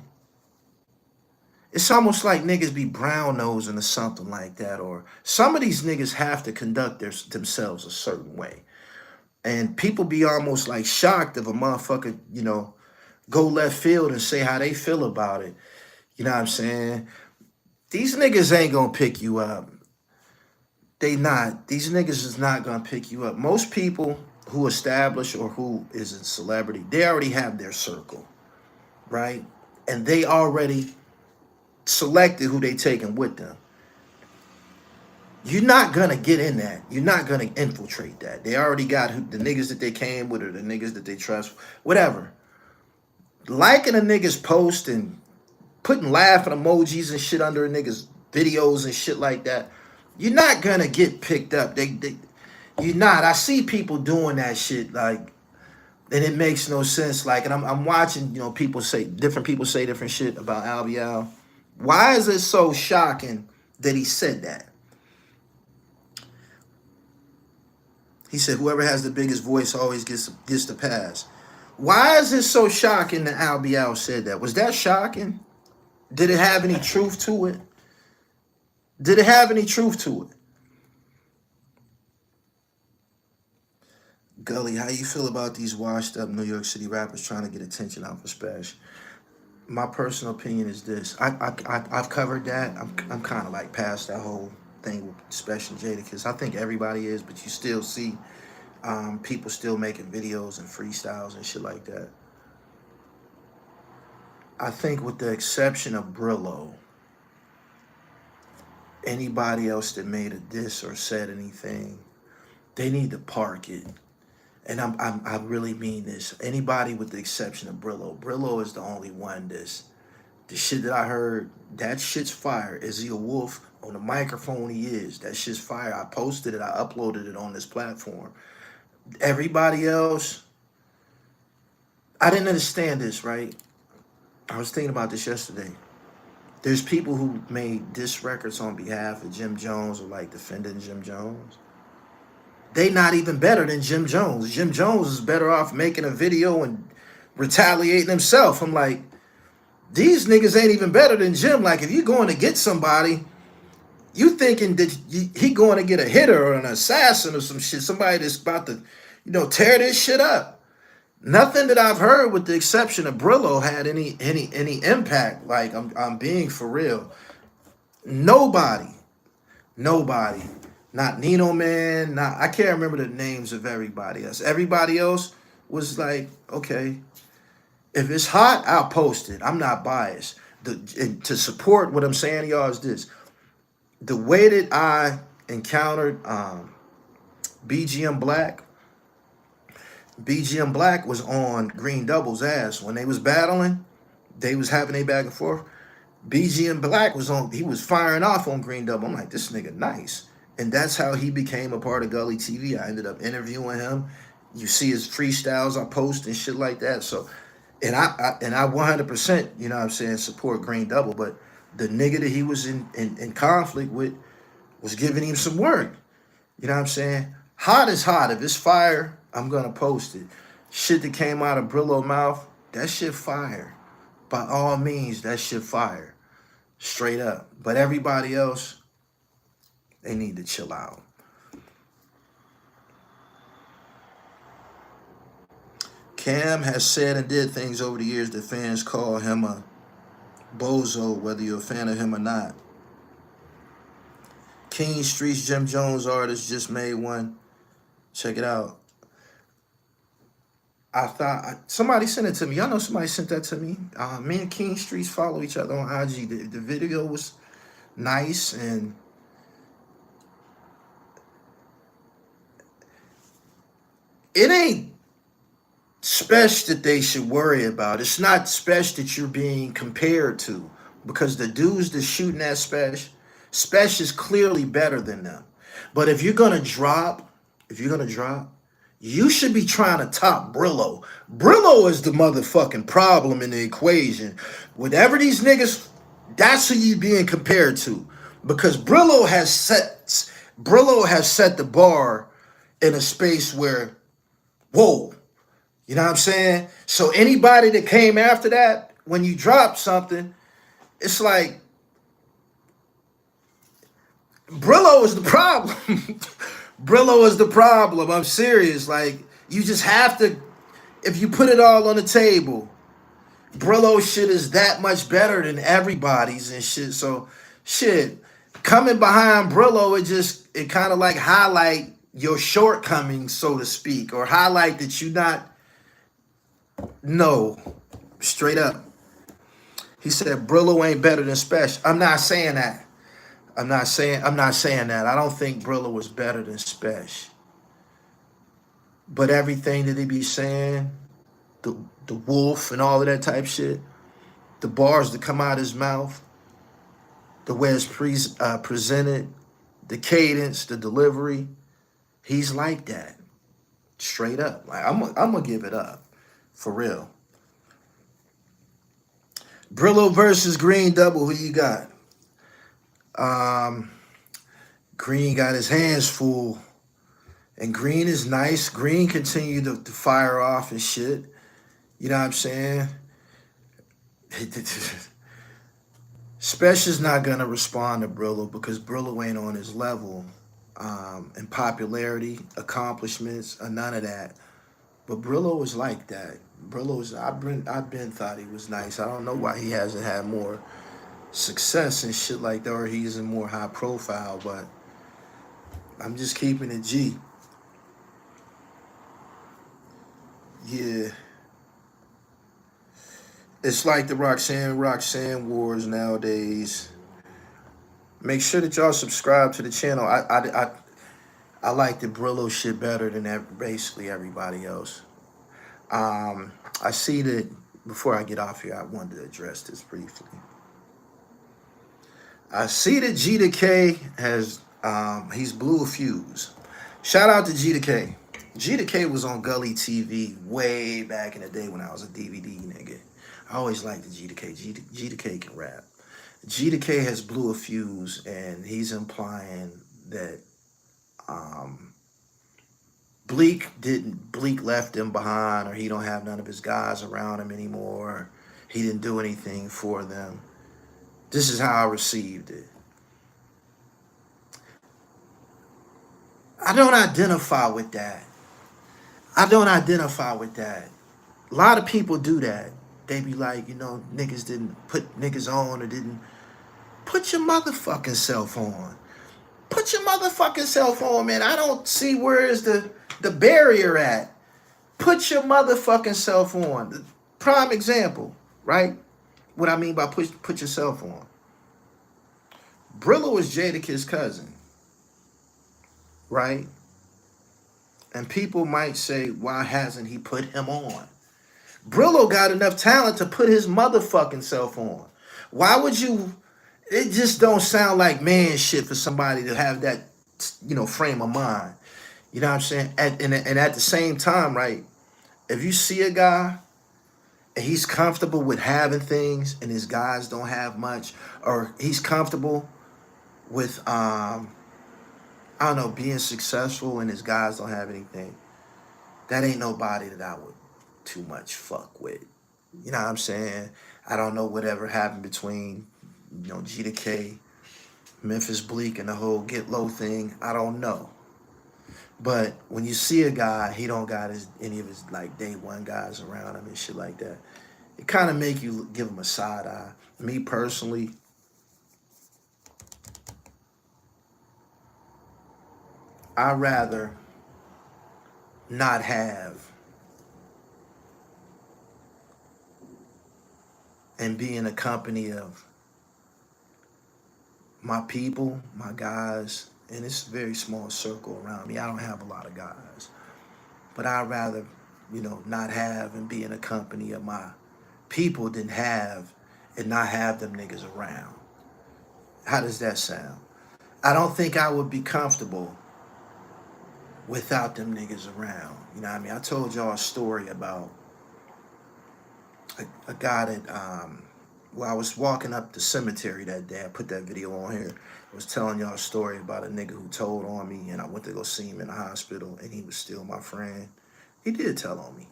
it's almost like niggas be brown nosing or something like that. Or some of these niggas have to conduct themselves a certain way. And people be almost like shocked if a motherfucker, go left field and say how they feel about it. You know what I'm saying? These niggas ain't gonna pick you up. They not. These niggas is not gonna pick you up. Most people who establish or who is a celebrity, they already have their circle, right? And they already selected who they taking with them. You're not gonna get in that. You're not gonna infiltrate that. They already got the niggas that they came with or the niggas that they trust, whatever. Liking a nigga's post and putting laughing emojis and shit under a nigga's videos and shit like that, you're not gonna get picked up. You're not. I see people doing that shit, like And it makes no sense. Like, and I'm watching, different people say different shit about Albial. Why is it so shocking that he said that? He said, whoever has the biggest voice always gets the pass. Why is it so shocking that Albial said that? Was that shocking? Did it have any truth to it? Did it have any truth to it? Gully, how you feel about these washed up New York City rappers trying to get attention out for Spash? My personal opinion is this. I've covered that. I'm kind of like past that whole thing with Special Jada, because I think everybody is, but you still see people still making videos and freestyles and shit like that. I think with the exception of Brillo, anybody else that made a diss or said anything, they need to park it. And I really mean this. Anybody with the exception of Brillo. Brillo is the only one that's, the shit that I heard, that shit's fire. Is he a wolf? On the microphone, he is. That shit's fire. I posted it. I uploaded it on this platform. Everybody else, I didn't understand this, right? I was thinking about this yesterday. There's people who made diss records on behalf of Jim Jones or like defending Jim Jones. They not even better than Jim Jones. Jim Jones is better off making a video and retaliating himself. I'm like, these niggas ain't even better than Jim. Like, if you're going to get somebody, you thinking that he going to get a hitter or an assassin or some shit, somebody that's about to, tear this shit up. Nothing that I've heard, with the exception of Brillo, had any impact. Like, I'm being for real. Nobody. Not Nino Man, I can't remember the names of everybody else. Everybody else was like, okay, if it's hot, I'll post it. I'm not biased. To support what I'm saying to y'all is this. The way that I encountered BGM Black was on Green Double's ass. When they was battling, they was having a back and forth. BGM Black he was firing off on Green Double. I'm like, this nigga nice. And that's how he became a part of Gully TV. I ended up interviewing him. You see his freestyles I post and shit like that. So, and I 100%, support Green Double. But the nigga that he was in conflict with was giving him some work. You know what I'm saying? Hot is hot. If it's fire, I'm going to post it. Shit that came out of Brillo mouth, that shit fire. By all means, that shit fire. Straight up. But everybody else, they need to chill out. Cam has said and did things over the years that fans call him a bozo, whether you're a fan of him or not. King Street's Jim Jones artist just made one. Check it out. I thought somebody sent it to me. Y'all know somebody sent that to me. Me and King Streets follow each other on IG. The video was nice, and it ain't special that they should worry about. It's not special that you're being compared to, because the dudes that's shooting that special is clearly better than them. But if you're gonna drop, you should be trying to top Brillo. Brillo is the motherfucking problem in the equation. Whatever these niggas, that's who you being compared to. Because Brillo has set the bar in a space where, whoa, you know what I'm saying? So anybody that came after that, when you drop something, it's like, Brillo is the problem. Brillo is the problem. I'm serious. Like, you just have to, if you put it all on the table, Brillo shit is that much better than everybody's and shit. So, shit, coming behind Brillo, it kind of like highlight your shortcomings, so to speak, or highlight that you not, no, straight up. He said Brillo ain't better than Special. I'm not saying that. I'm not saying that. I don't think Brillo was better than Special. But everything that he be saying, the wolf and all of that type shit, the bars that come out his mouth, the way it's presented, the cadence, the delivery, he's like that. Straight up. Like I'm gonna give it up. For real. Brillo versus Green double. Who you got? Green got his hands full. And Green is nice. Green continued to fire off and shit. You know what I'm saying? Special's not gonna respond to Brillo because Brillo ain't on his level in popularity, accomplishments, or none of that. But Brillo was like that. I've been thought he was nice. I don't know why he hasn't had more success and shit like that, or he's in more high profile. But I'm just keeping it G. Yeah. It's like the Roxanne wars nowadays. Make sure that y'all subscribe to the channel. I like the Brillo shit better than basically everybody else. I see that before I get off here, I wanted to address this briefly. I see that G to K has he's blew a fuse. Shout out to G to K. G to K was on Gully TV way back in the day when I was a DVD nigga. I always liked the G to K. G to K can rap. G to K has blew a fuse, and he's implying that Bleak left him behind, or he don't have none of his guys around him anymore. He didn't do anything for them. This is how I received it. I don't identify with that. A lot of people do that. They be like, niggas didn't put niggas on or didn't. Put your motherfucking self on. Put your motherfucking self on, man. I don't see where is the barrier at. Put your motherfucking self on. Prime example, right? What I mean by put yourself on. Brillo is Jadakiss' cousin, right? And people might say, why hasn't he put him on? Brillo got enough talent to put his motherfucking self on. Why would you? It just don't sound like man shit for somebody to have that, frame of mind. You know what I'm saying? And at the same time, right? If you see a guy and he's comfortable with having things and his guys don't have much, or he's comfortable with I don't know, being successful and his guys don't have anything, that ain't nobody that I would too much fuck with. You know what I'm saying? I don't know whatever happened between, G to K, Memphis Bleak, and the whole Get Low thing. I don't know. But when you see a guy, he don't got any of his like day one guys around him and shit like that, it kind of make you give him a side eye. Me personally, I'd rather not have and be in a company of my people, my guys, and it's a very small circle around me. I don't have a lot of guys. But I'd rather, not have and be in a company of my people than have and not have them niggas around. How does that sound? I don't think I would be comfortable without them niggas around. You know what I mean? I told y'all a story about a guy that, I was walking up the cemetery that day. I put that video on here. I was telling y'all a story about a nigga who told on me, and I went to go see him in the hospital, and he was still my friend. He did tell on me.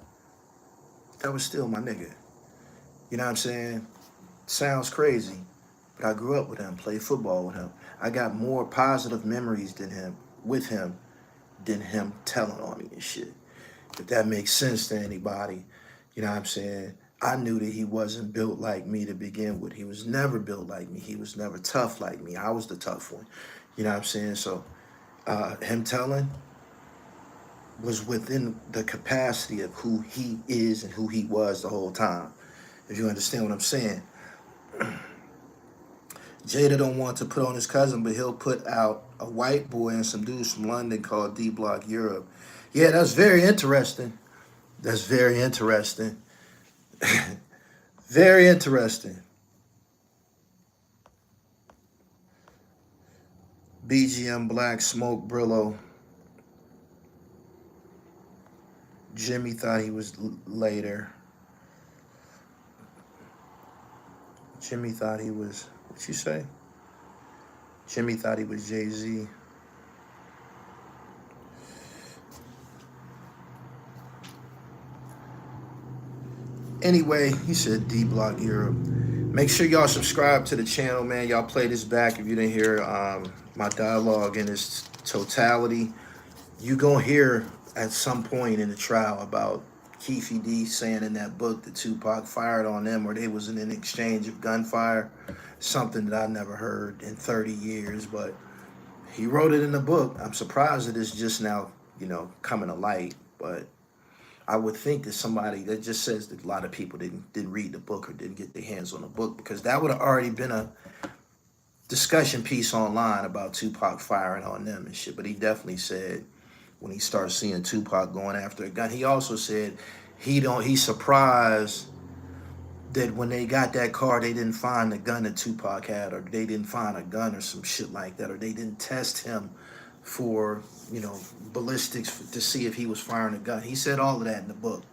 That was still my nigga. You know what I'm saying? Sounds crazy, but I grew up with him, played football with him. I got more positive memories with him than him telling on me and shit. If that makes sense to anybody, you know what I'm saying? I knew that he wasn't built like me to begin with. He was never built like me. He was never tough like me. I was the tough one. You know what I'm saying? So him telling was within the capacity of who he is and who he was the whole time. If you understand what I'm saying. Jada don't want to put on his cousin, but he'll put out a white boy and some dudes from London called D Block Europe. Yeah, that's very interesting. That's very interesting. Very interesting. BGM Black Smoke Brillo. Jimmy thought he was later. Jimmy thought he was, what you say? Jimmy thought he was Jay-Z. Anyway, he said D-Block Europe. Make sure y'all subscribe to the channel, man. Y'all play this back if you didn't hear my dialogue in its totality. You gonna hear at some point in the trial about Keefe D saying in that book that Tupac fired on them, or they was in an exchange of gunfire. Something that I never heard in 30 years, but he wrote it in the book. I'm surprised that it's just now, coming to light, but I would think that somebody that just says that a lot of people didn't read the book or didn't get their hands on the book, because that would have already been a discussion piece online about Tupac firing on them and shit. But he definitely said when he starts seeing Tupac going after a gun, he also said he's surprised that when they got that car, they didn't find the gun that Tupac had, or they didn't find a gun or some shit like that, or they didn't test him for, ballistics to see if he was firing a gun. He said all of that in the book.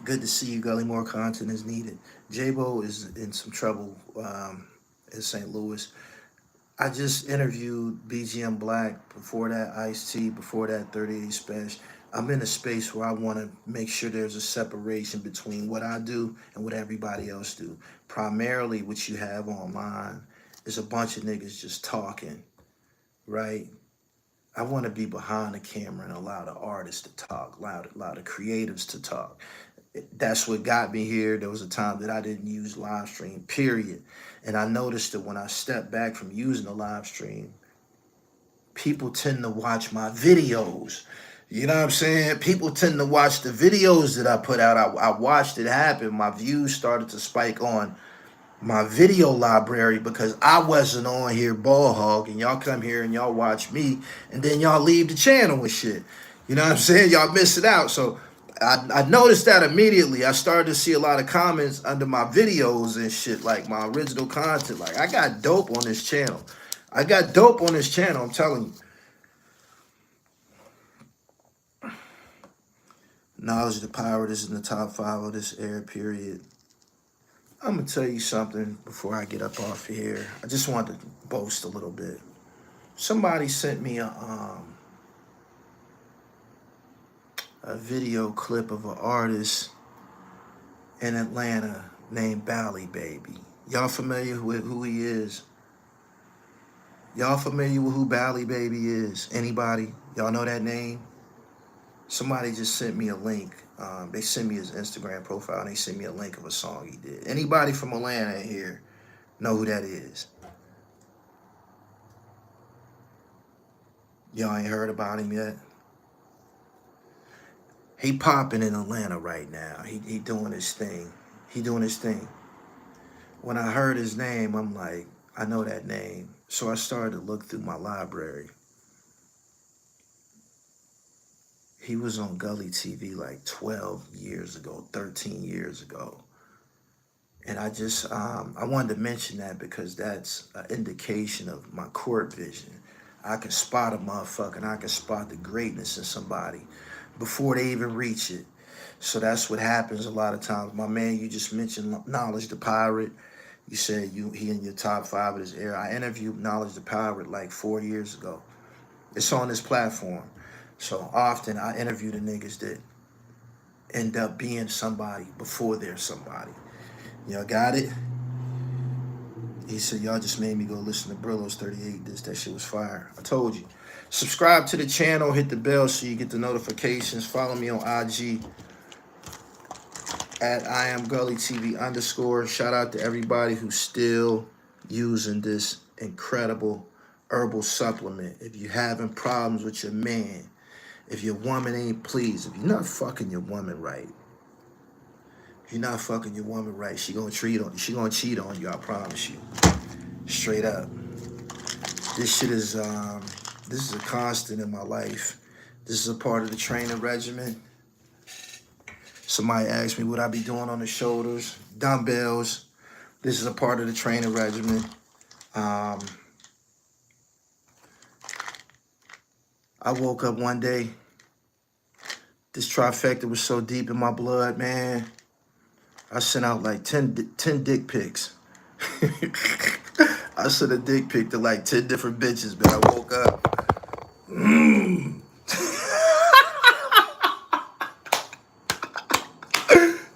Good to see you, Gully. More content is needed. J-Bo is in some trouble in St. Louis. I just interviewed BGM Black, before that Ice-T, before that 38 Special. I'm in a space where I want to make sure there's a separation between what I do and what everybody else do. Primarily what you have online is a bunch of niggas just talking, right? I want to be behind the camera and allow the artists to talk, allow the creatives to talk. That's what got me here. There was a time that I didn't use live stream, period. And I noticed that when I stepped back from using the live stream, people tend to watch my videos. You know what I'm saying? People tend to watch the videos that I put out. I watched it happen. My views started to spike on my video library because I wasn't on here ball hog, and y'all come here and y'all watch me, and then y'all leave the channel and shit. You know what I'm saying? Y'all miss it out. So I noticed that immediately. I started to see a lot of comments under my videos and shit, like my original content. Like, I got dope on this channel. I got dope on this channel, I'm telling you. Knowledge the Pirate is in the top 5 of this era, period. I'm going to tell you something before I get up off here. I just wanted to boast a little bit. Somebody sent me a video clip of an artist in Atlanta named Bally Baby. Y'all familiar with who he is? Y'all familiar with who Bally Baby is? Anybody? Y'all know that name? Somebody just sent me a link. They sent me his Instagram profile, and they sent me a link of a song he did. Anybody from Atlanta in here know who that is? Y'all ain't heard about him yet? He popping in Atlanta right now. He doing his thing. He doing his thing. When I heard his name, I'm like, I know that name. So I started to look through my library. He was on Gully TV like 12 years ago, 13 years ago. And I just, I wanted to mention that because that's an indication of my court vision. I can spot a motherfucker, and I can spot the greatness in somebody before they even reach it. So that's what happens a lot of times. My man, you just mentioned Knowledge the Pirate. You said he in your top 5 of this era. I interviewed Knowledge the Pirate like 4 years ago. It's on this platform. So often I interview the niggas that end up being somebody before they're somebody. Y'all got it? He said, y'all just made me go listen to Brillo's 38. That shit was fire. I told you. Subscribe to the channel. Hit the bell so you get the notifications. Follow me on IG at IamGullyTV_. Shout out to everybody who's still using this incredible herbal supplement. If you're having problems with your man, if your woman ain't pleased, if you're not fucking your woman right, if you're not fucking your woman right, she gonna cheat on you, I promise you. Straight up. This shit is this is a constant in my life. This is a part of the training regimen. Somebody asked me what I be doing on the shoulders, dumbbells. This is a part of the training regimen. I woke up one day This trifecta was so deep in my blood, man. I sent out like 10 dick pics. I sent a dick pic to like 10 different bitches, man. I woke up.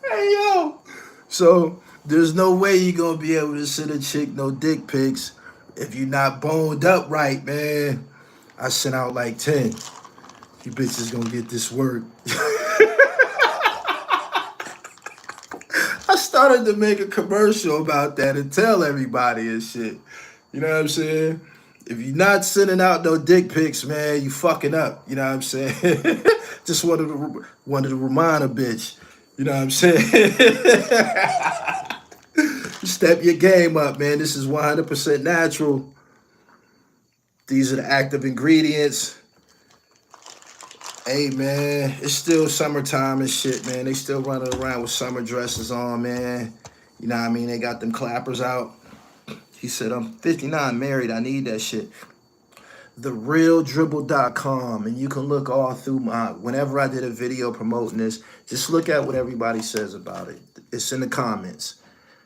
Hey, yo. So there's no way you're going to be able to send a chick no dick pics if you're not boned up right, man. I sent out like 10. You bitches going to get this work. I started to make a commercial about that and tell everybody and shit. You know what I'm saying? If you're not sending out no dick pics, man, you fucking up. You know what I'm saying? Just wanted to remind a bitch. You know what I'm saying? Step your game up, man. This is 100% natural. These are the active ingredients. Hey, man, it's still summertime and shit, man. They still running around with summer dresses on, man. You know what I mean? They got them clappers out. He said, I'm 59, married. I need that shit. TheRealDribble.com. And you can look all through whenever I did a video promoting this, just look at what everybody says about it. It's in the comments.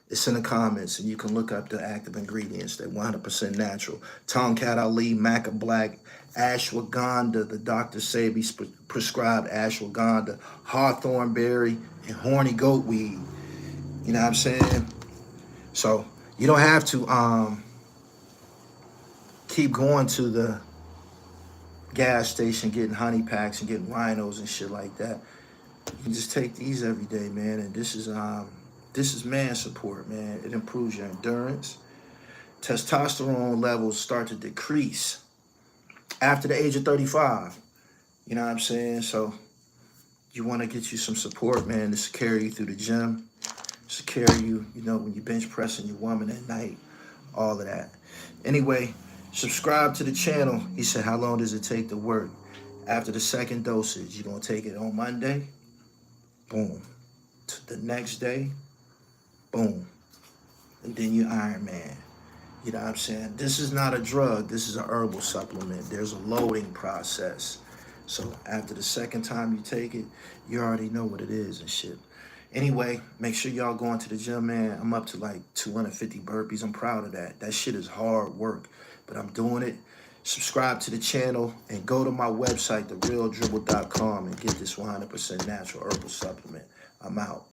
It's in the comments, and you can look up the active ingredients. They're 100% natural. Tomcat Ali, Maca Black, ashwagandha, the Dr. Sebi prescribed ashwagandha, hawthorn berry, and horny goat weed. You know what I'm saying? So you don't have to keep going to the gas station getting honey packs and getting rhinos and shit like that. You can just take these every day, man. And this is man support, man. It improves your endurance. Testosterone levels start to decrease after the age of 35. You know what I'm saying? So you want to get you some support, man. This will carry you through the gym. This will carry you, you know, when you bench pressing your woman at night. All of that. Anyway, subscribe to the channel. He said, how long does it take to work? After the second dosage, you're going to take it on Monday. Boom. To the next day. Boom. And then you Iron Man. You know what I'm saying? This is not a drug. This is a herbal supplement. There's a loading process. So after the second time you take it, you already know what it is and shit. Anyway, make sure y'all going to the gym, man. I'm up to like 250 burpees. I'm proud of that. That shit is hard work, but I'm doing it. Subscribe to the channel and go to my website, therealdribble.com, and get this 100% natural herbal supplement. I'm out.